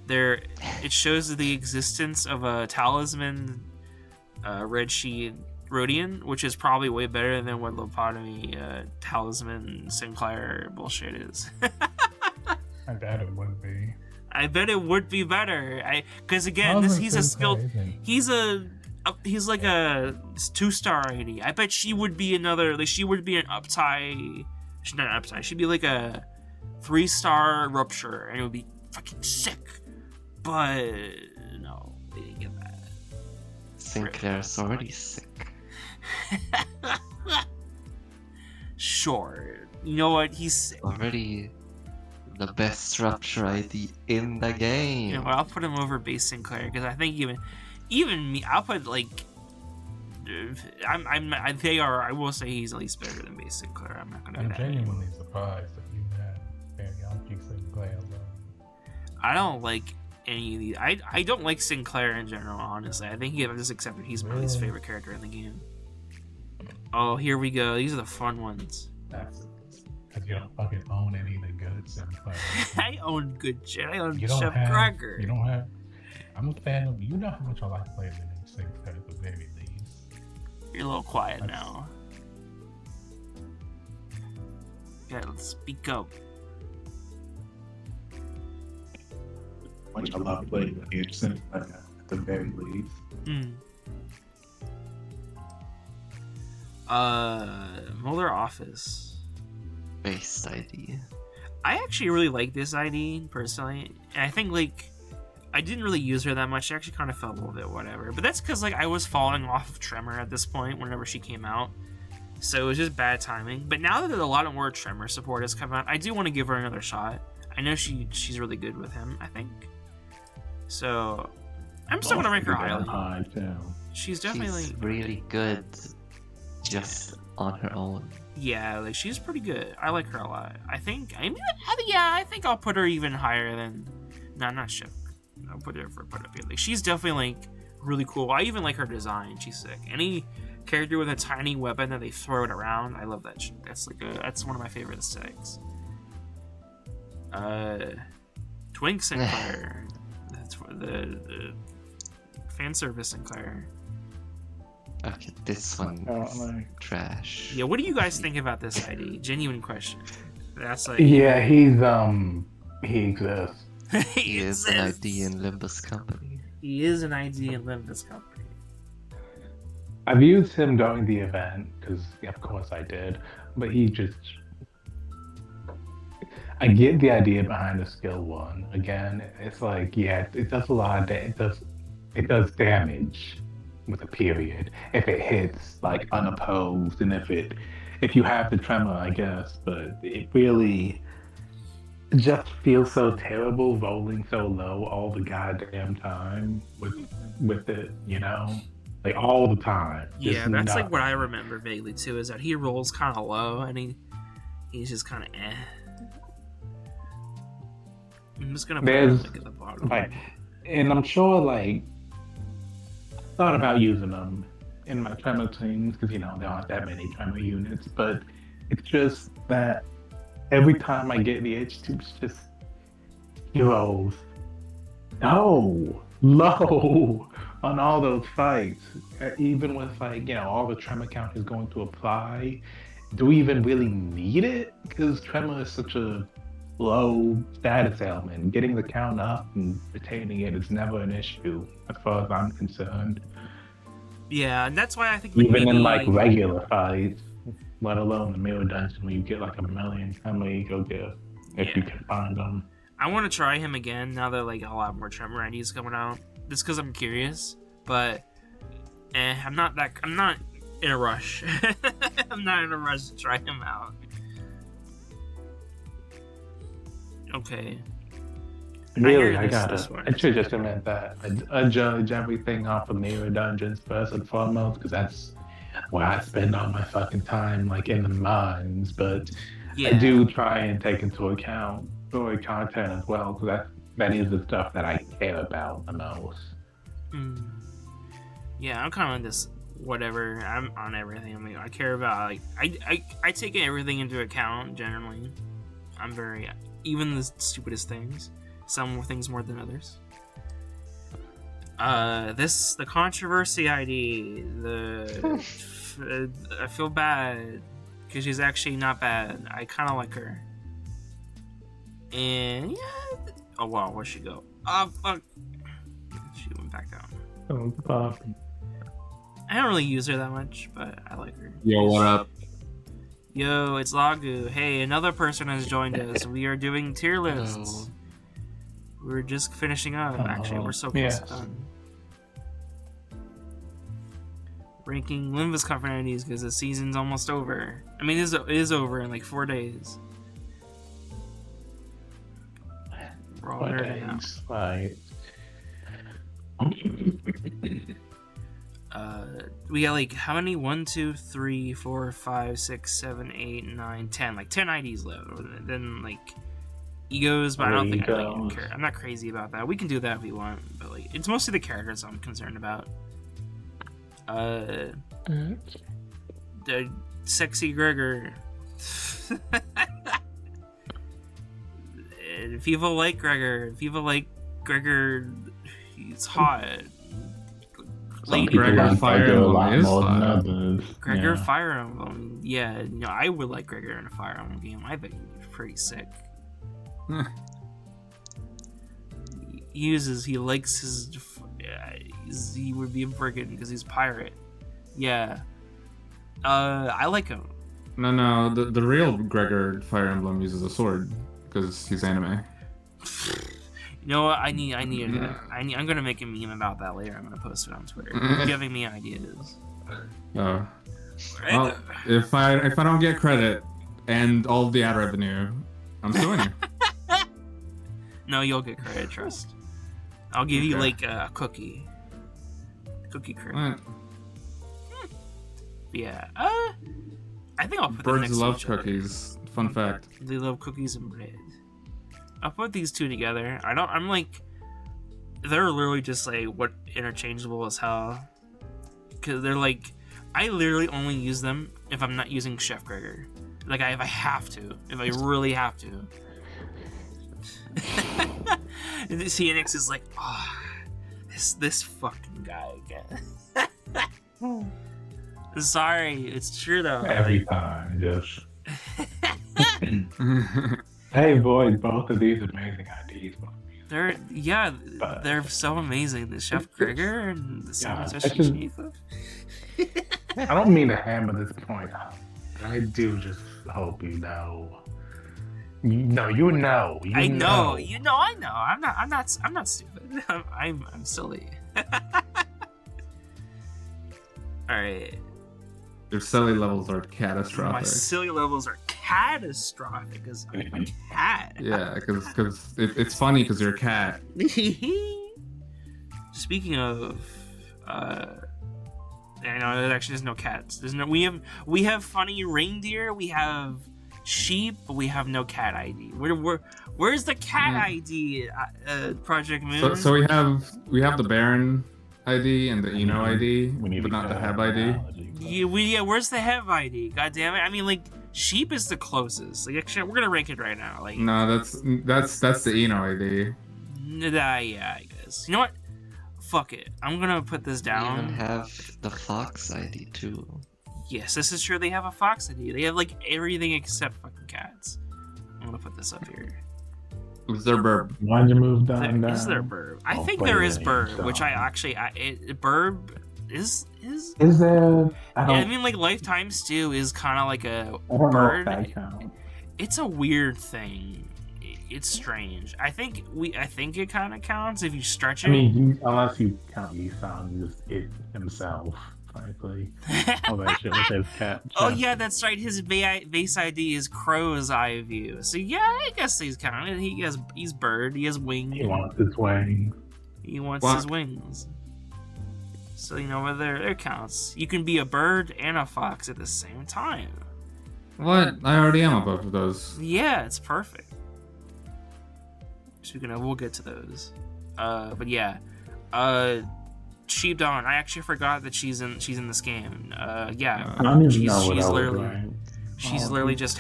it shows the existence of a talisman red sheet Rhodian, which is probably way better than what lobotomy talisman Sinclair bullshit is. I bet it would be. I bet it would be better. Because again, he's a skilled. He's like a 2-star ID. I bet she would be another. Like, she would be an uptie. She's not an uptie. She'd be like a 3-star rupture, and it would be fucking sick. But no, they didn't get that. Sinclair's already sick. Sure. You know what? He's sick. Already the best rupture ID in the game. You know what? I'll put him over base Sinclair because I think even me, I'll put like. I will say he's at least better than base Sinclair. I'm not gonna. I'm genuinely surprised that you had Teriyaki Sinclair. I don't like any of these. I don't like Sinclair in general, honestly. I think he just accepted he's my least favorite character in the game. Oh, here we go. These are the fun ones. That's because you don't fucking own any of the good Sinclair. I own good shit. I own You don't Chef have. Cracker. You don't have. I'm a fan of. You know how much I like playing in Sinclair at the very least. You're a little quiet now. Yeah, let's speak up. Much I love playing with you, Sinclair at the very least. Molar Office. Based ID. I actually really like this ID personally, and I think like I didn't really use her that much. She actually kind of felt a little bit whatever, but that's because like I was falling off of Tremor at this point whenever she came out, so it was just bad timing. But now that a lot more Tremor support has come out, I do want to give her another shot. I know she's really good with him, I think. So I'm still gonna rank her highly. She's definitely She's really good just on her own. Yeah, like she's pretty good. I like her a lot. I think I'll put her even higher than not Ship. I'll put her up here. Like she's definitely like really cool. I even like her design. She's sick. Any character with a tiny weapon that they throw it around, I love that. That's one of my favorite aesthetics. Twink Sinclair. That's the fan service Sinclair. Okay, this one trash. Yeah, what do you guys think about this ID? Genuine question. That's like yeah, he exists. He is an ID in Limbus company. He is an ID in Limbus company. I've used him during the event because, of course, I did. But he just. I get the idea behind the skill one. Again, it's like, yeah, it does a lot of damage. It does damage with a period if it hits like unopposed, and if you have the tremor, I guess. But it really just feels so terrible rolling so low all the goddamn time with it, you know, like all the time. Yeah, that's like what I remember vaguely too. Is that he rolls kind of low and he's just kind of eh. I'm just gonna put him like at the bottom. Like, and I'm sure like thought about using them in my tremor teams because, you know, there aren't that many tremor units, but it's just that every time I get the H2, it's just heroes low on all those fights. Even with like, you know, all the tremor count is going to apply, do we even really need it? Because tremor is such a low status element. Getting the count up and retaining it is never an issue as far as I'm concerned. Yeah, and that's why I think even in like regular fights, let alone the mirror dungeon where you get like a million tremor you go get if you can find them. I want to try him again now that like a lot more tremor IDs coming out. Just because I'm curious, but I'm not in a rush. I'm not in a rush to try him out. Okay. Really, I should just admit that I judge everything off of mirror dungeons first and foremost because that's where I spend all my fucking time, like in the mines. But I do try and take into account story content as well because that is the stuff that I care about the most. Yeah, I'm kind of on this whatever. I'm on everything. I mean, I care about like I take everything into account generally. I'm very even the stupidest things. Some things more than others. The controversy ID. I feel bad because she's actually not bad. I kind of like her. And yeah. Oh wow, where'd she go? Oh fuck. She went back down. Oh fuck. I don't really use her that much, but I like her. Yo, what up? Yo, it's Lagu. Hey, another person has joined us. We are doing tier lists. We're just finishing up. Actually, we're so close to done. Ranking Limbus Company IDs because the season's almost over. I mean, it is over in like 4 days. We're all nerding out. Right. We got like how many? 1, 2, 3, 4, 5, 6, 7, 8, 9, 10. Like 10 IDs left. Then like egos, but I don't think I really even care. I'm not crazy about that. We can do that if we want, but like it's mostly the characters I'm concerned about. The sexy Gregor. People like Gregor. People like Gregor. He's hot. Gregor Fire Emblem is fun. Gregor Fire Emblem. Yeah, you know, I would like Gregor in a Fire Emblem game. I think he's pretty sick. He likes his. He would be a frickin' because he's pirate. Yeah. I like him. No, the real Gregor Fire Emblem uses a sword because he's anime. You know what? I'm gonna make a meme about that later. I'm gonna post it on Twitter. You're giving me ideas. Oh. Well, if I don't get credit and all the ad revenue, I'm suing you. No, you'll get credit. Trust. I'll give you like a cookie. Cookie credit. What? Yeah. I think I'll put them next Birds to love each other. cookies. Fun fact. They love cookies and bread. I'll put these two together. I'm like, they're literally just like what interchangeable as hell. Cause they're like, I literally only use them if I'm not using Chef Gregor. Like if I have to, if I really have to. And the CNX is like, oh, this fucking guy again. Sorry, it's true though. Every time, just. Hey, boy, both of these amazing ideas. They're so amazing. The Chef Gregor and the Salmon I don't mean to hammer this point out, but I do just hope you know. I know. I know. I'm not stupid. I'm silly. All right. Your silly levels are catastrophic. My silly levels are catastrophic because I'm a cat. Yeah, because it's funny because you're a cat. Speaking of, I know there's no cats. We have funny reindeer. We have sheep, but we have no cat ID. Where's the cat ID? Project Moon. So we have the Baron ID and the Eno ID, but not the Heb ID. Yeah, where's the Heb ID? God damn it! I mean, like, sheep is the closest. Like, actually, we're gonna rank it right now. Like, no, that's the Eno ID. Yeah, I guess. You know what? Fuck it. I'm gonna put this down. They even have the Fox ID too. Yes, this is true. They have a Fox ID. They have like everything except fucking cats. I'm gonna put this up here. Is there burb? Why'd you move down? Is there burb? I think there is burb, which burb is. Is there? I mean, like Lifetime Stew is kind of like a I don't bird. know if that counts. It's a weird thing. It's strange. I think it kind of counts if you stretch it. I mean, unless you count Yisang as it himself, frankly. All that shit with his cat. Oh yeah, that's right. His base ID is Crow's Eye View. So yeah, I guess he's counted. He's bird. He has wings. He wants his wings. He wants his wings. So you know whether it counts. You can be a bird and a fox at the same time. What? I already am on both of those. Yeah, it's perfect. Speaking of, we'll get to those. But yeah, Sheep Dawn. I actually forgot that she's in this game. Yeah, I don't even know what she's literally just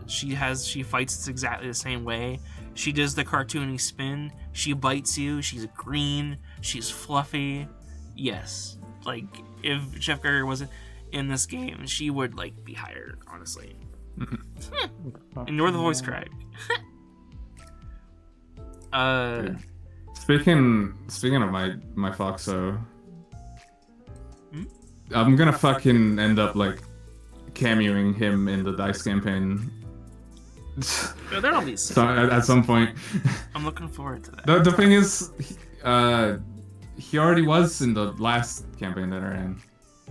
she fights exactly the same way. She does the cartoony spin. She bites you. She's green. She's fluffy. Yes, like if Chef Gregor wasn't in this game, she would like be hired, honestly. Ignore the voice crack. Speaking of my Foxo, I'm gonna fucking end up like cameoing him in the dice campaign. That'll be sick. So at some point. I'm looking forward to that. The thing is, he already was in the last campaign that I ran.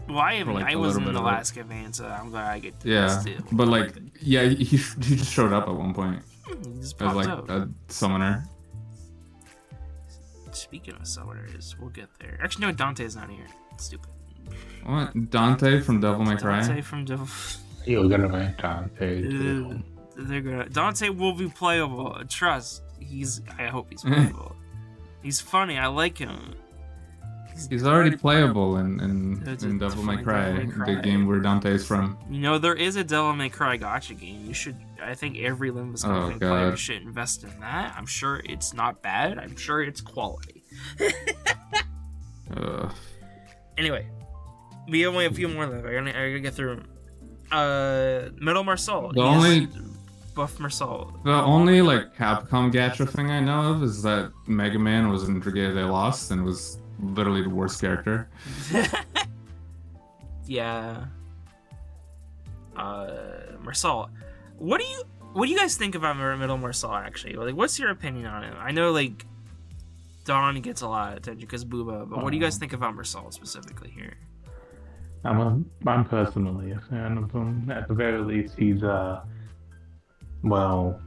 Well, I wasn't in the last campaign, so I'm glad I get to this too. But like, yeah, he just showed up at one point. He just as popped like out. a summoner. Speaking of summoners, we'll get there. Actually, no, Dante's not here. Stupid. What? Dante from Devil May Cry? Dante from Devil. You're gonna make Dante. Dante will be playable. Trust. I hope he's playable. He's funny. I like him. He's already playable in Devil May Cry, the game where Dante is from. You know, there is a Devil May Cry gacha game. You should. I think every Limbus player should invest in that. I'm sure it's not bad. I'm sure it's quality. Anyway, we only have a few more left. I gotta get through them. Metal Marcel. The only buff Marcel. The only like Capcom gacha thing I know of is that Mega Man was in Brigade They Lost and was literally the worst character. Yeah. Marcel. What do you guys think about Middle Marcel? Actually, like, what's your opinion on him? I know like Don gets a lot of attention because Booba, but what do you guys think about Marcel specifically here? I'm personally a fan of him. At the very least, he's well,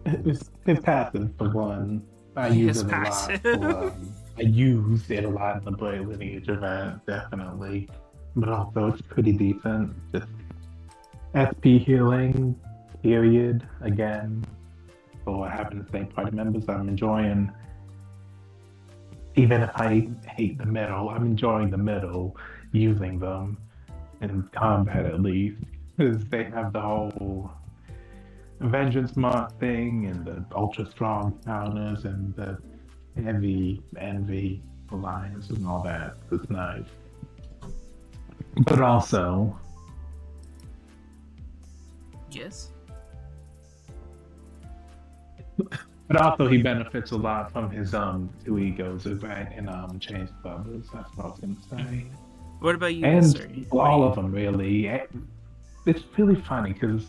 his passive for one. I use it a lot. I use it a lot in the Blade Lineage event, definitely. But also, it's pretty decent. Just SP healing, period. Again, for having the same party members, I'm enjoying. Even if I hate the middle, I'm enjoying the middle, using them in combat at least, because they have the whole Vengeance Monk thing and the ultra strong counters and the heavy envy alliance and all that. It's nice. But also, Yes. But also, he benefits a lot from his two egos, right? And Change Bubbles. That's what I was gonna say. What about you? And sir? all of them, really. It's really funny because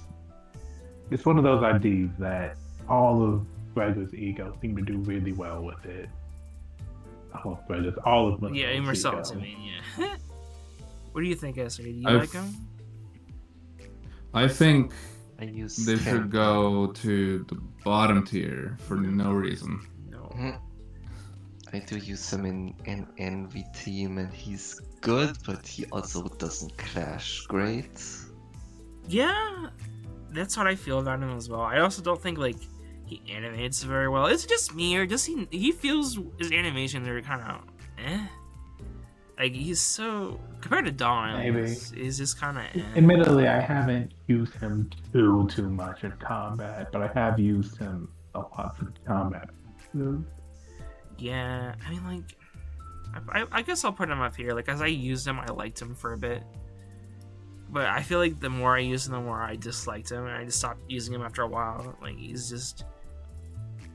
it's one of those ideas that all of Gregor's ego seem to do really well with it. All of Gregor's, all of them. Yeah, Marcel to me. Yeah. What do you think, Esther? Do you like him? I think I use they should go to the bottom tier for no reason. No. I do use him in Envy team, and he's good, but he also doesn't clash great. Yeah, that's what I feel about him as well. I also don't think like he animates very well. Is it just me, or does he feels his animations are kind of eh? Like he's so compared to Dawn, Maybe. He's just kind of. Eh. Admittedly, I haven't used him too much in combat, but I have used him a lot for combat. Yeah, I mean, like, I guess I'll put him up here. Like, as I used him, I liked him for a bit. But I feel like the more I used him, the more I disliked him, and I just stopped using him after a while. Like, he's just...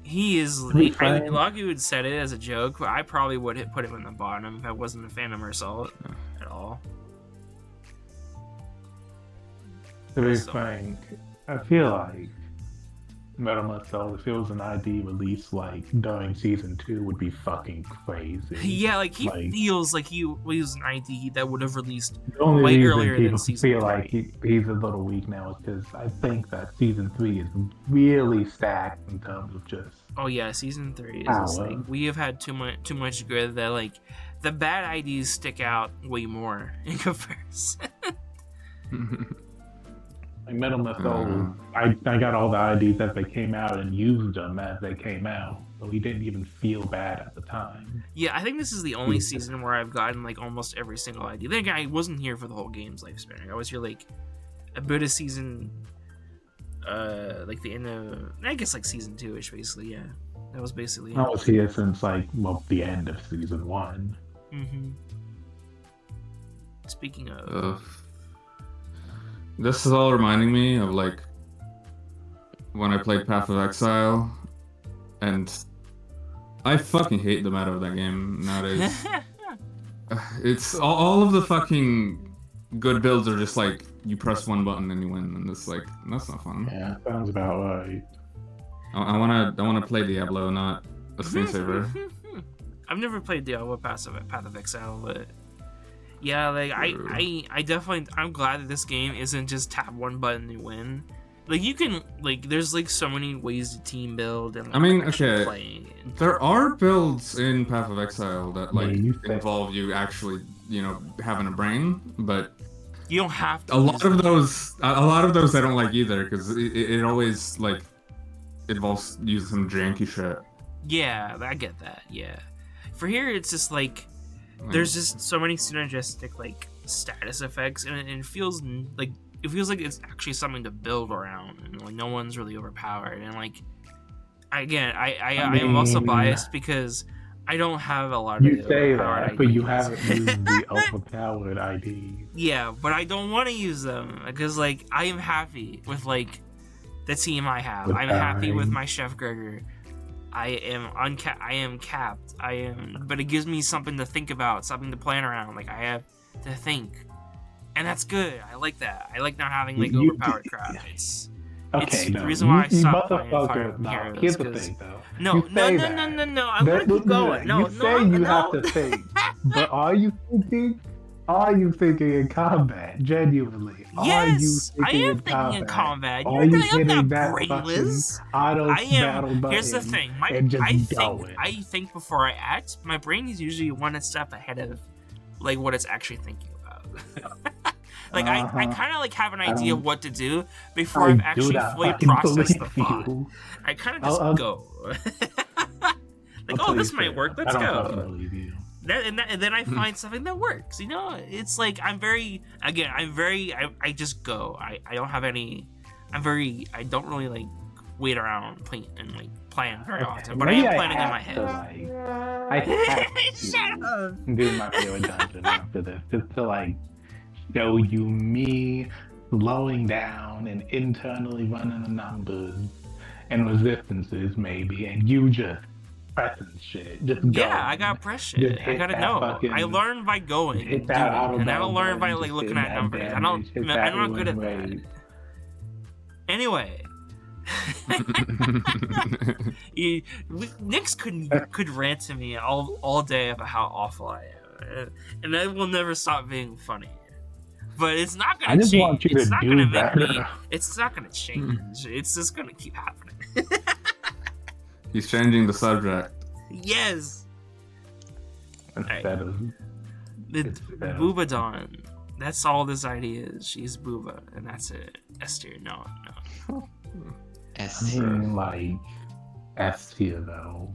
He is... a lot of people had said it as a joke, but I probably would have put him in the bottom if I wasn't a fan of Marcel at all. To be frank, I feel like Metal Marcel, if it was an ID release like during season 2, would be fucking crazy. Yeah, like he feels like he was an ID that would have released the only way reason earlier people than season feel 3. like he's a little weak now is because I think that season 3 is really stacked in terms of just. Oh yeah, season 3 is just, like, we have had too much good that like the bad IDs stick out way more in comparison. Like Metal Marcel, I got all the IDs as they came out and used them as they came out, so he didn't even feel bad at the time. Yeah, I think this is the only season where I've gotten like almost every single ID. Then again, I wasn't here for the whole game's lifespan. I was here like a bit of season, like the end of, I guess like season 2ish, basically. Yeah, that was basically. I was here since like the end of season 1. Mm-hmm. Speaking of. This is all reminding me of like when I played Path of Exile, and I fucking hate the meta of that game nowadays. It's all of the fucking good builds are just like you press one button and you win, and it's like that's not fun. Yeah, sounds about right. I wanna play Diablo, not a screensaver. I've never played Diablo Path of Exile, but. Yeah, like I definitely I'm glad that this game isn't just tap one button to win. Like you can like there's like so many ways to team build and like, I mean, okay, there are builds in Path of Exile that like involve you actually, having a brain, but you don't have to. A lot of those I don't like either because it always like involves using some janky shit. Yeah, I get that. Yeah, for here it's just like. There's just so many synergistic like status effects, and it feels like it's actually something to build around, and like no one's really overpowered. And like again, I am also biased because I don't have a lot of. You say that, but you haven't used the overpowered IDs. Yeah, but I don't want to use them because like I am happy with like the team I have. I'm happy with my Chef Gregor. I am capped. But it gives me something to think about, something to plan around. Like I have to think, And that's good. I like that. I like not having like You- overpowered crap. It's Okay, the reason why I stopped playing Fire motherfucker. No, Heroes. here's the 'cause- thing, though. No, You no, say no, that. no, no, no. I'm gonna keep going. No, you say you no. have to think, but are you thinking? Are you thinking in combat? Genuinely? Yes, I are you am thinking in combat. Are You're you gonna, I'm hitting not that brainless. fucking auto I am. battle button Here's the thing. and just going? I think before I act. My brain is usually one step ahead of like what it's actually thinking about. Like I kind of like have an idea of what to do before I've actually fully processed the thought. I kind of just go. Like, oh, this might work. Let's go. And then I find something that works. You know, it's like I just go. I don't have any. I don't really like wait around and like plan very often. But I am planning in my head. I have to do my favorite dungeon after this, just to like show you me slowing down and internally running the numbers and resistances maybe, and you just pressing shit. Just going. Yeah, I gotta press shit. I gotta know. I learn by going and doing, and I don't learn by like looking at numbers. I'm not good at that. Anyway. Nyx could rant to me all day about how awful I am, and I will never stop being funny. But it's not gonna change. Want you it's to not do gonna better. make me. It's not gonna change. It's just gonna keep happening. He's changing the subject. Yes. Instead of Boobadon. That's all this ID is. She's Booba, and that's it. Esther, no. S I tier. mean, like S tier though.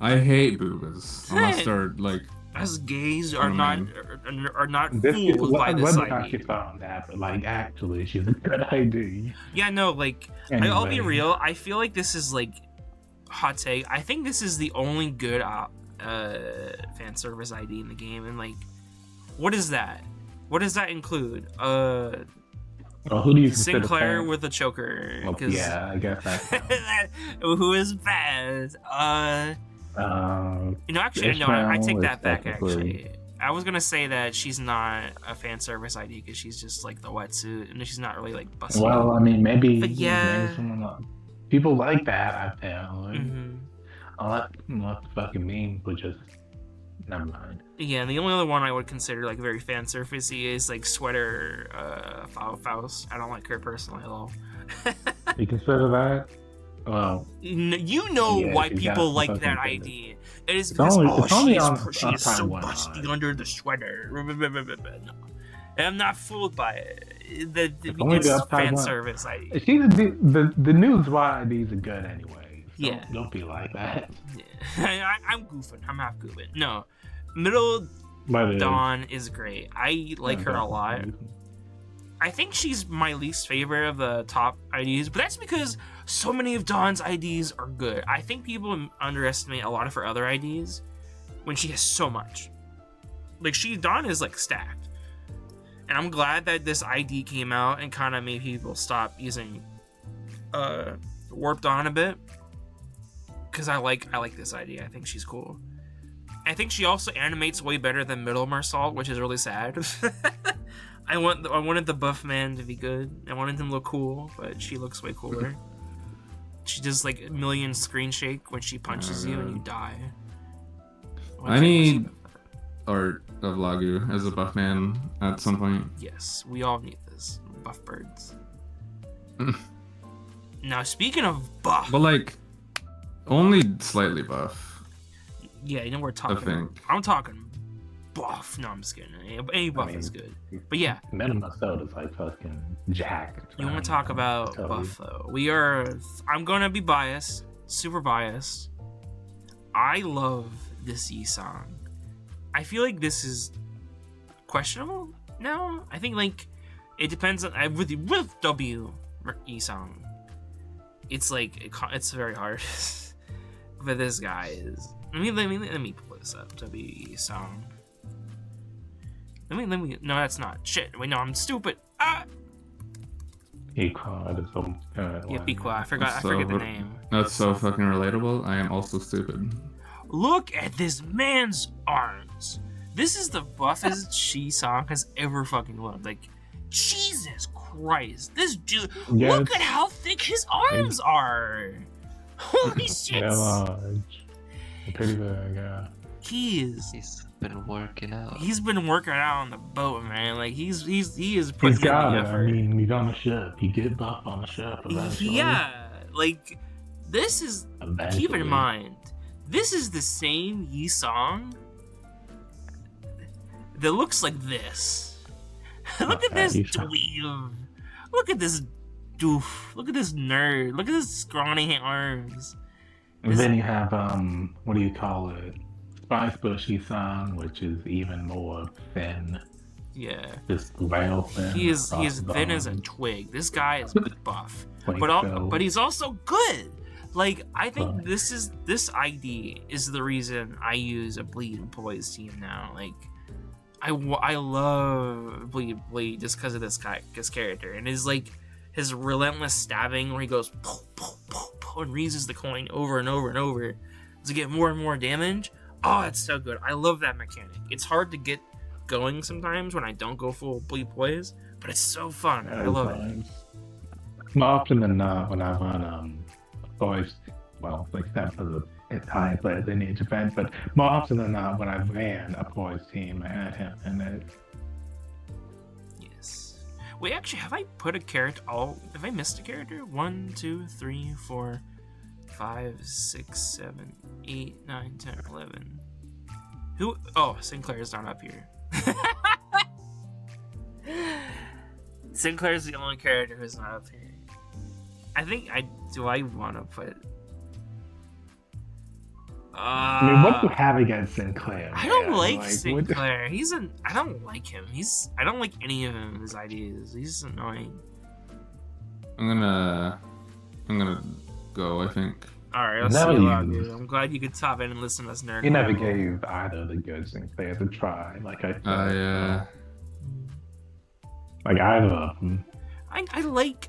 I hate boobas. Unless they're like. Us gays are not This is fooled by this not ID. she found that, but like actually, she's a good ID. Yeah, no, like I'll be real. I feel like this is like hot take. I think this is the only good fan service ID in the game, and like, what is that? What does that include? Well, who do you consider Sinclair fan? with a choker. Well, yeah, I guess that. Who is bad? Actually, no, I take that back. Actually, I was gonna say that she's not a fan service ID because she's just like the wetsuit, and she's not really like busted. Well, I mean, maybe. But yeah. Maybe someone people like that. Apparently, Mm-hmm. unless the fucking memes would just. Never mind. Yeah, and the only other one I would consider like very fan surfacey is like Sweater Faust. I don't like her personally at all. You consider that? Well, you know why people like that ID. It is because she is so busty under the sweater. No. And I'm not fooled by it. It's fan service ID. See, the news why IDs are good anyway. So Yeah. Don't be like that. Yeah. I'm goofing. I'm half goofing. No. Middle Dawn is great. I like her a lot. I think she's my least favorite of the top IDs, but that's because so many of Dawn's IDs are good. I think people underestimate a lot of her other IDs when she has so much. Like Dawn is like stacked. And I'm glad that this ID came out and kind of made people stop using Warp Dawn a bit. Because I like this ID. I think she's cool. I think she also animates way better than Middle Marsault, which is really sad. I wanted the buff man to be good. I wanted him to look cool, but she looks way cooler. She does like a million screen shake when she punches you and you die. I need art of Lagu as a buff man at some point. Yes, we all need this. Buff birds. Now, speaking of buff. But like, only slightly buff. Yeah, you know what we're talking I think. about. I'm talking buff. No, I'm just kidding. Any buff is good. But yeah. Minimum soda's like fucking jacked. You want to talk about buff though? I'm gonna be biased. Super biased. I love this E-song. I feel like this is questionable now. I think like it depends on with W E-song. It's like it's very hard. But this guy is. Let me pull this up. W song. Let me. No, that's not. Shit. Wait, no, I'm stupid. Ah. Equal. Yeah, Piqua. I forget the name. That's so fucking relatable. I am also stupid. Look at this man's arms. This is the buffest She song has ever fucking looked. Like, Jesus Christ, this dude! Yes. Look at how thick his arms are. Holy shit! Yeah, large. Pretty big, yeah. He's been working out. He's been working out on the boat, man. Like he is putting He's in got the it. effort. I mean, he's on a ship. He get buff on a ship eventually. Yeah, like this is. Eventually. Keep in mind, this is the same Yi song that looks like this. Look at this dweeb. Look at this doof. Look at this nerd. Look at his scrawny arms. And then you have what do you call it? Spice Bushy song, which is even more thin. Yeah. Just rail thin. He is the thin as a arms. twig. This guy is buff, Like but he's also good. Like I think Right. this ID is the reason I use a Bleed and Poise team now. Like I love Bleed just because of this character and his relentless stabbing where he goes pow, pow, pow, pow, and reuses the coin over and over and over to get more and more damage. Oh, it's so good. I love that mechanic. It's hard to get going sometimes when I don't go full Bleed Poise, but it's so fun. I love it. More often than not, when I run Poise, well, except for the Italian players in New Japan, but more often than not, when I ran a Poise team, I had him in it. Yes. Wait, actually, have I put a character? Have I missed a character? 1, 2, 3, 4, 5, 6, 7, 8, 9, 10, 11. Who? Oh, Sinclair's not up here. Sinclair's the only character who's not up here. I think I want to put. I mean, what do you have against Sinclair? I don't man? like what- Sinclair. I don't like him. I don't like any of him. His ideas. He's annoying. I'm gonna go. I think. All right, I'll Never see you out, used. dude. I'm glad you could top in and listen to us nerd. You never babble. gave either of the good Sinclairs a try, like I said. I Like either of them. I like.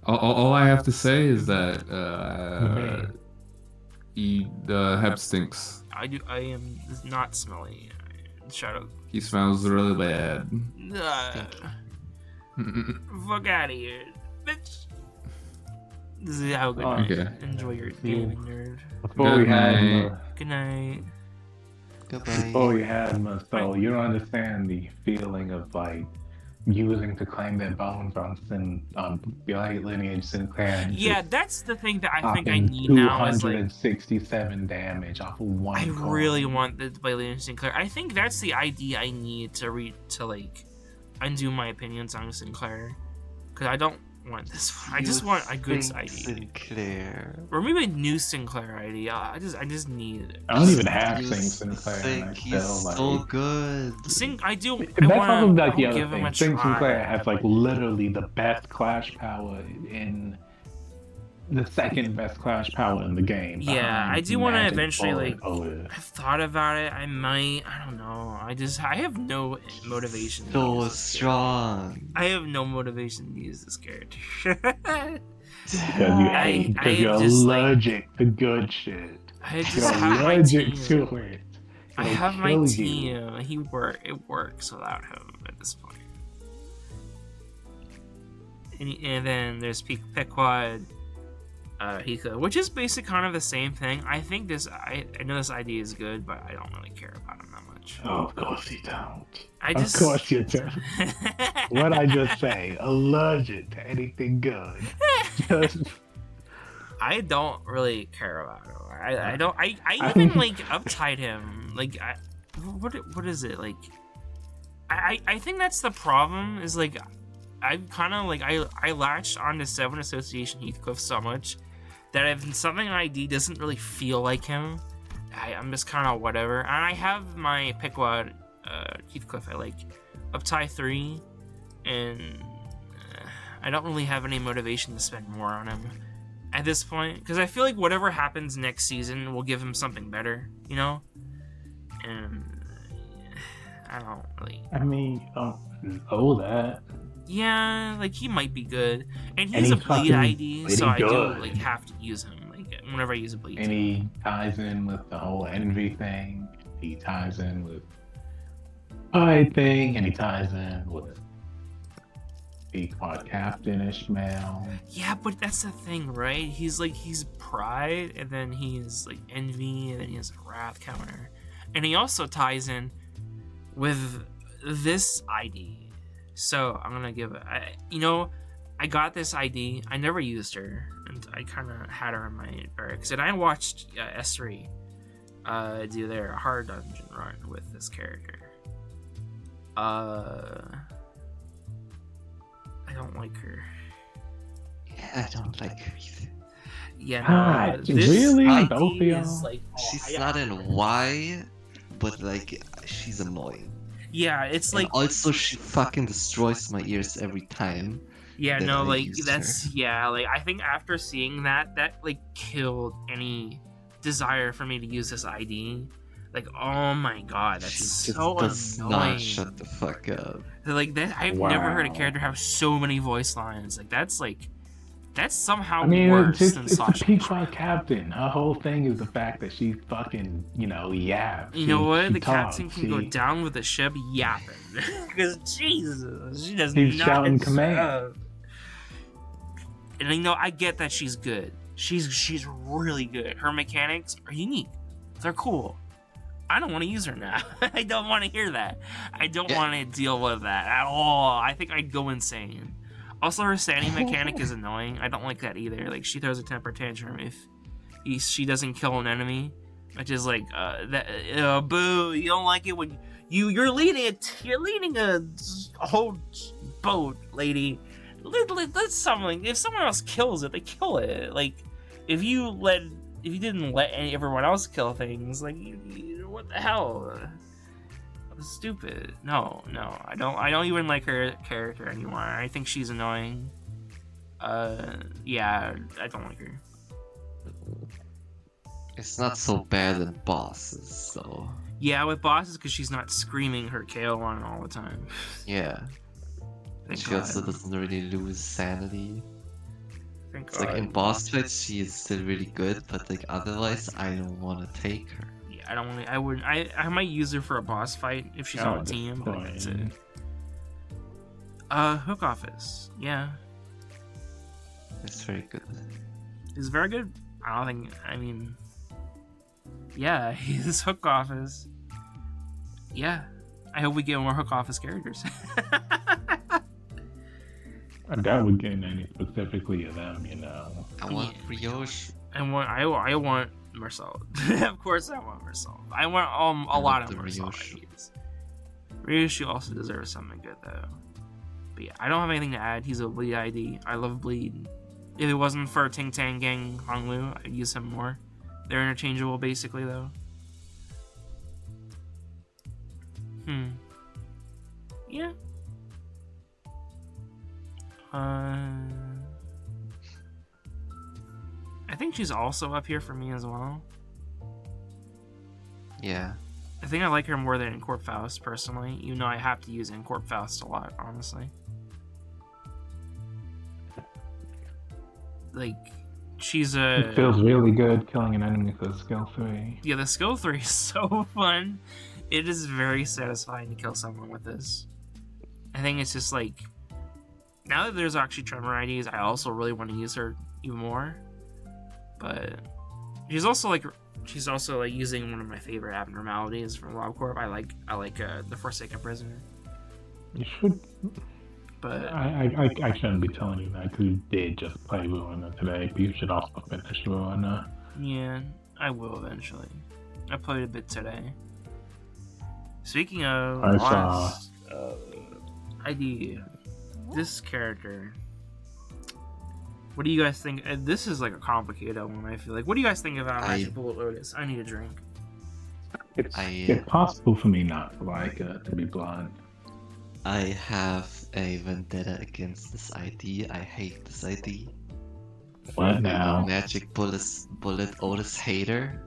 all I have to say is that the Heb stinks. I am not smelly. Shadow. He smells really bad. Fuck out of here, bitch. This is how good. Okay. Enjoy your gaming, nerd. Before we had night. Good night. Goodbye. Before we had so you don't understand the feeling of like using to claim their bones on lineage Sinclair. And Yeah, just that's the thing that I think I popping need now. Is like 267 damage off of one. I coin. really want the Bailey Sinclair. I think that's the ID I need to like undo my opinions on Sinclair, because I don't want this one. I just want a good ID, Sinclair. or maybe a new Sinclair ID. I just need I don't even have You Saint Sinclair. And I think he's feel like so good. I do. I that's want also like the to other give him thing. a Saint try. Sinclair has like literally the best clash power in the second best clash power in the game. Yeah, behind I do want to Magic eventually Bullet. I've thought about it. I might. I don't know. I have no motivation. to So use this strong. I have no motivation to use this character. Because you hate, because you're just, like, allergic to good shit. I just You're have my allergic team. to it. I It'll have my kill you. team. It works without him at this point. And then there's Pequod, Hika, which is basically kind of the same thing. I think I know this idea is good, but I don't really care about him that much. Oh, of course you don't. Of Of course you don't. What I just say? Allergic to anything good. Just I don't really care about him. I don't. I even like uptied him. Like what is it like? I think that's the problem. Is like I kind of like I latched onto 7 Association Heathcliff so much that if something ID doesn't really feel like him, I'm just kind of whatever. And I have my Pequod Heathcliff. I like uptie 3, and I don't really have any motivation to spend more on him at this point, because I feel like whatever happens next season will give him something better, you know? And I don't really. I mean, oh that. Yeah, like he might be good, and And he's a he's bleed fucking ID, pretty so I do good. like have to use him like whenever I use a bleed. And he ties in with the whole envy thing. He ties in with pride thing, and he ties in with the quad captain Ishmael. Yeah, but that's the thing, right? He's pride, and then he's like envy, and then he has a wrath counter, and he also ties in with this ID. So I'm gonna give it. I got this ID. I never used her, and I kind of had her in my barracks, and I watched S3 do their hard dungeon run with this character. I don't like her. Yeah, I don't like her either. Yeah, Ah, this really? ID Both of y'all? is like She's not in Y, but like she's annoying. Yeah, it's And like also she fucking destroys my ears every time. yeah, that no, I like used that's her. yeah, like I think after seeing that like killed any desire for me to use this ID. Like, oh my god, that's She so just does annoying. not shut the fuck up. Like that, I've never heard a Wow. character have so many voice lines. That's somehow I mean, worse it's than the Sasha. Peacock captain. Her whole thing is the fact that she fucking, yaps. You know what? She The captain talks. can go down with the ship yapping. Because Jesus, she does She's not shouting shut command. up. And I get that she's good. She's really good. Her mechanics are unique. They're cool. I don't want to use her now. I don't want to hear that. I don't Yeah. want to deal with that at all. I think I'd go insane. Also, her standing mechanic is annoying. I don't like that either. Like, she throws a temper tantrum if she doesn't kill an enemy, which is like boo. You don't like it when you're leading a whole boat, lady. That's something. If someone else kills it, they kill it. Like, if you didn't let everyone else kill things, like what the hell? That's stupid. No, I don't even like her character anymore. I think she's annoying. Yeah, I don't like her. It's not so bad in bosses, so Yeah, with bosses, because she's not screaming her KO on all the time. yeah. Thank She God. also doesn't really lose sanity. Thank It's like God. in boss fights she is still really good, but like otherwise I don't want to take her. Yeah, I don't want to. I wouldn't. I might use her for a boss fight if she's on a team, but that's it. Hook Office. Yeah, It's very good. he's very good. I don't think. I mean, yeah, he's Hook Office. Yeah, I hope we get more Hook Office characters. I doubt we're getting any specifically of them, I want Brioche. I want Marcel. Of course, I want Marcel. I want a lot of the Marcel Ryoshi. IDs. Ryoshi also deserves something good though. But yeah, I don't have anything to add. He's a bleed ID. I love bleed. If it wasn't for Ting Tang Gang Honglu, I'd use him more. They're interchangeable basically though. Yeah. I think she's also up here for me as well. Yeah. I think I like her more than in Corp Faust personally, even though I have to use in Corp Faust a lot, honestly. Like, she's a. It feels really good killing an enemy with skill 3. Yeah, the skill 3 is so fun. It is very satisfying to kill someone with this. I think it's just like. Now that there's actually Tremor IDs, I also really want to use her even more. But she's also like using one of my favorite abnormalities from LobCorp. I like the Forsaken Prisoner. You should. But I shouldn't be telling you that because you did just play Ruiner today, but you should also finish Ruiner. yeah, I will eventually. I played a bit today. Speaking of I last ID, this character. What do you guys think? This is like a complicated one, I feel like. What do you guys think about Magic Bullet Lotus? I need a drink. It's possible for me not to like it, to be blunt. I have a vendetta against this ID. I hate this ID. What now? Magic Bullet Otis hater.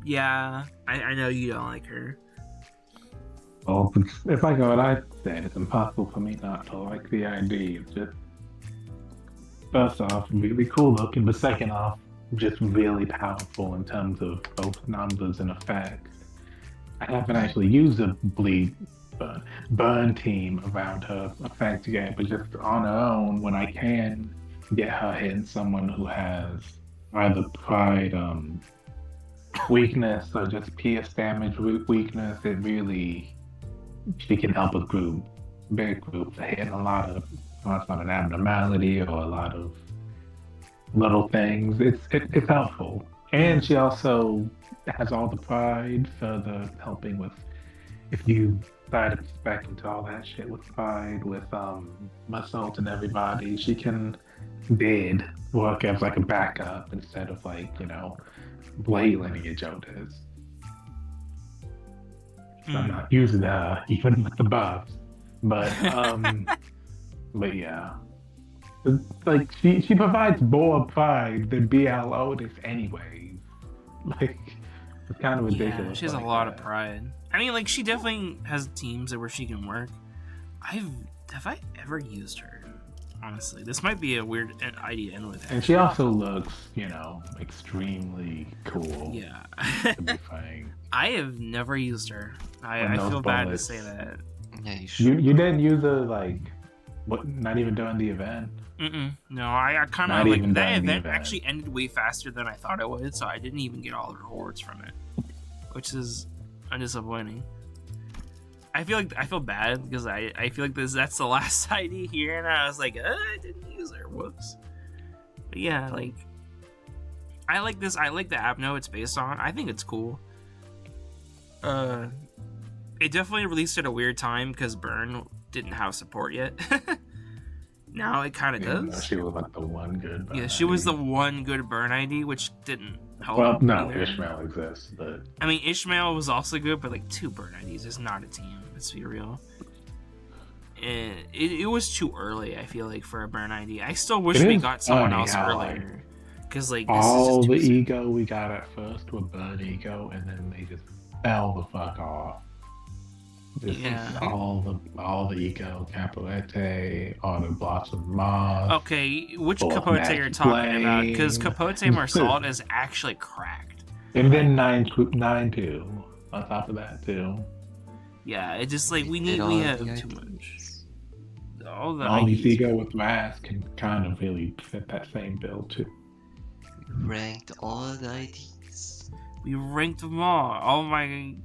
Yeah, I know you don't like her. Well, it's like what I said. It's impossible for me not to like the ID. It's just first off, really cool looking, but second off, just really powerful in terms of both numbers and effects. I haven't actually used a burn team around her effect yet, but just on her own, when I can get her hitting someone who has either pride weakness or just pierce damage weakness, it really she can help a group, big group, hitting a lot of it's not an abnormality or a lot of little things. It's helpful, and she also has all the pride for the helping with if you side respect into all that shit with pride with Muscle and everybody. She can did work as like a backup instead of like Blade lineage Jodas. So I'm not using her even with the buffs, but but yeah. Like she provides more pride than BL Otis anyways. Like it's kind of ridiculous. Yeah, she has a lot of pride. I mean, like she definitely has teams where she can work. Have I ever used her? Honestly, this might be a weird idea to end with. And she also looks, extremely cool. Yeah. To be frank. I have never used her. I feel bad to say that. Yeah, you should. You didn't use her not even during the event. No, I kind of like that event actually ended way faster than I thought it would, so I didn't even get all the rewards from it, which is disappointing. I feel bad because I feel like that's the last ID here, and I was like, I didn't use her. Whoops. But yeah, like I like this. I like the app note it's based on. I think it's cool. It definitely released at a weird time because Burn didn't have support yet. Now it kind of does. She was like the one good burn she was the one good burn ID, which didn't help. Well, no, Ishmael exists, but I mean, Ishmael was also good, but like 2 burn IDs is not a team. Let's be real. And it was too early. I feel like for a burn ID. I still wish we got someone else earlier. Because like this all is the soon. ego we got at first were burn ego, and then they just fell the fuck off. This is all the ego, Capoete, all the Blossom Moth. Okay, which Capote you're talking about? Because Capote Marsalt is actually cracked. And then 9-2 on top of that too. Yeah, it just like we have too much. All these ego with mask can kind of really fit that same bill too. Ranked all the IDs. We ranked them all my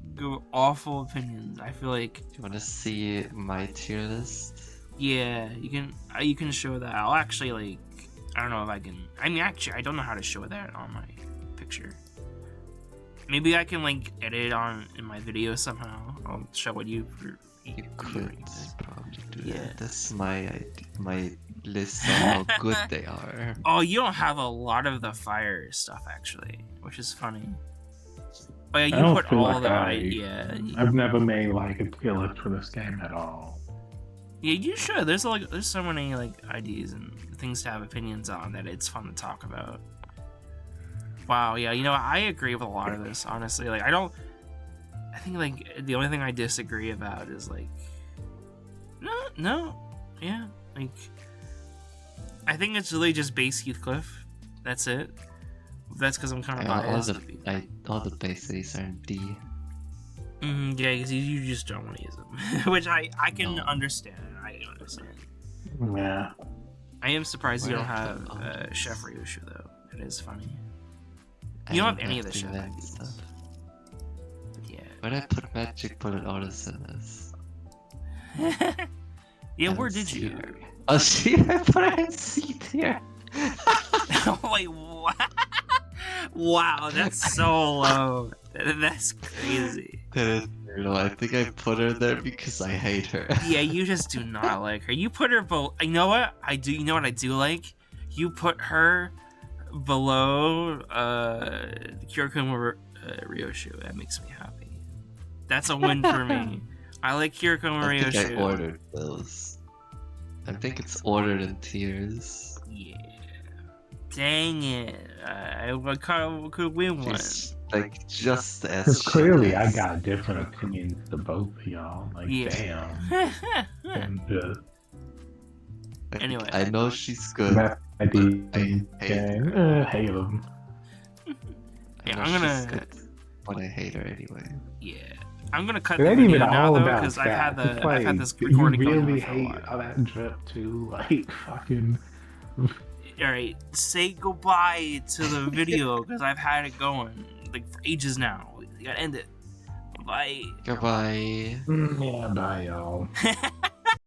awful opinions. I feel like. Do you want to see my tier list? Yeah, you can show that. I'll actually like. I don't know if I can. I mean, actually, I don't know how to show that on my picture. Maybe I can like edit it in my video somehow. I'll show what you. You could probably do that. This is my list of how good they are. Oh, you don't have a lot of the fire stuff actually, which is funny. Oh yeah, you put all the I've never made like a tier list for this game at all. Yeah, you should. There's so many like ideas and things to have opinions on that it's fun to talk about. Wow, yeah, I agree with a lot of this, honestly. Like I think like the only thing I disagree about is like yeah, like I think it's really just base Heathcliff. That's it. That's because I'm kind of biased. All the basics are in D. Yeah, because you just don't want to use them, which I can understand. I understand. Yeah. I am surprised you don't have Chef Ryushu though. It is funny. You don't have any of the Chef stuff. Yeah. When I put Magic Bullet Artisanus. Yeah, where did you? Oh, she I put her in C tier. Wait, what? Wow, that's so low. That's crazy. That is brutal. I think I put her there because I hate her. Yeah, you just do not like her. You put her below. You know what I do? You know what I do like? You put her below Kirikuma Ryoshu. That makes me happy. That's a win for me. I like Kirikuma Ryoshu. I think I ordered those. I think it's ordered in tiers. Yeah. Dang it. I could win one. Just as Because clearly I got different opinions to both of y'all. Like, damn. Anyway. I know she's good. I hate them. Yeah, I'm gonna. Good, but I hate her anyway. Yeah. I'm gonna cut It the ain't video even now all though about because that. It's I've had this you recording going really on for a hate while. all that drip too. Like fucking. All right, say goodbye to the video because I've had it going like for ages now. You gotta end it. Bye. Goodbye. Yeah, bye, y'all.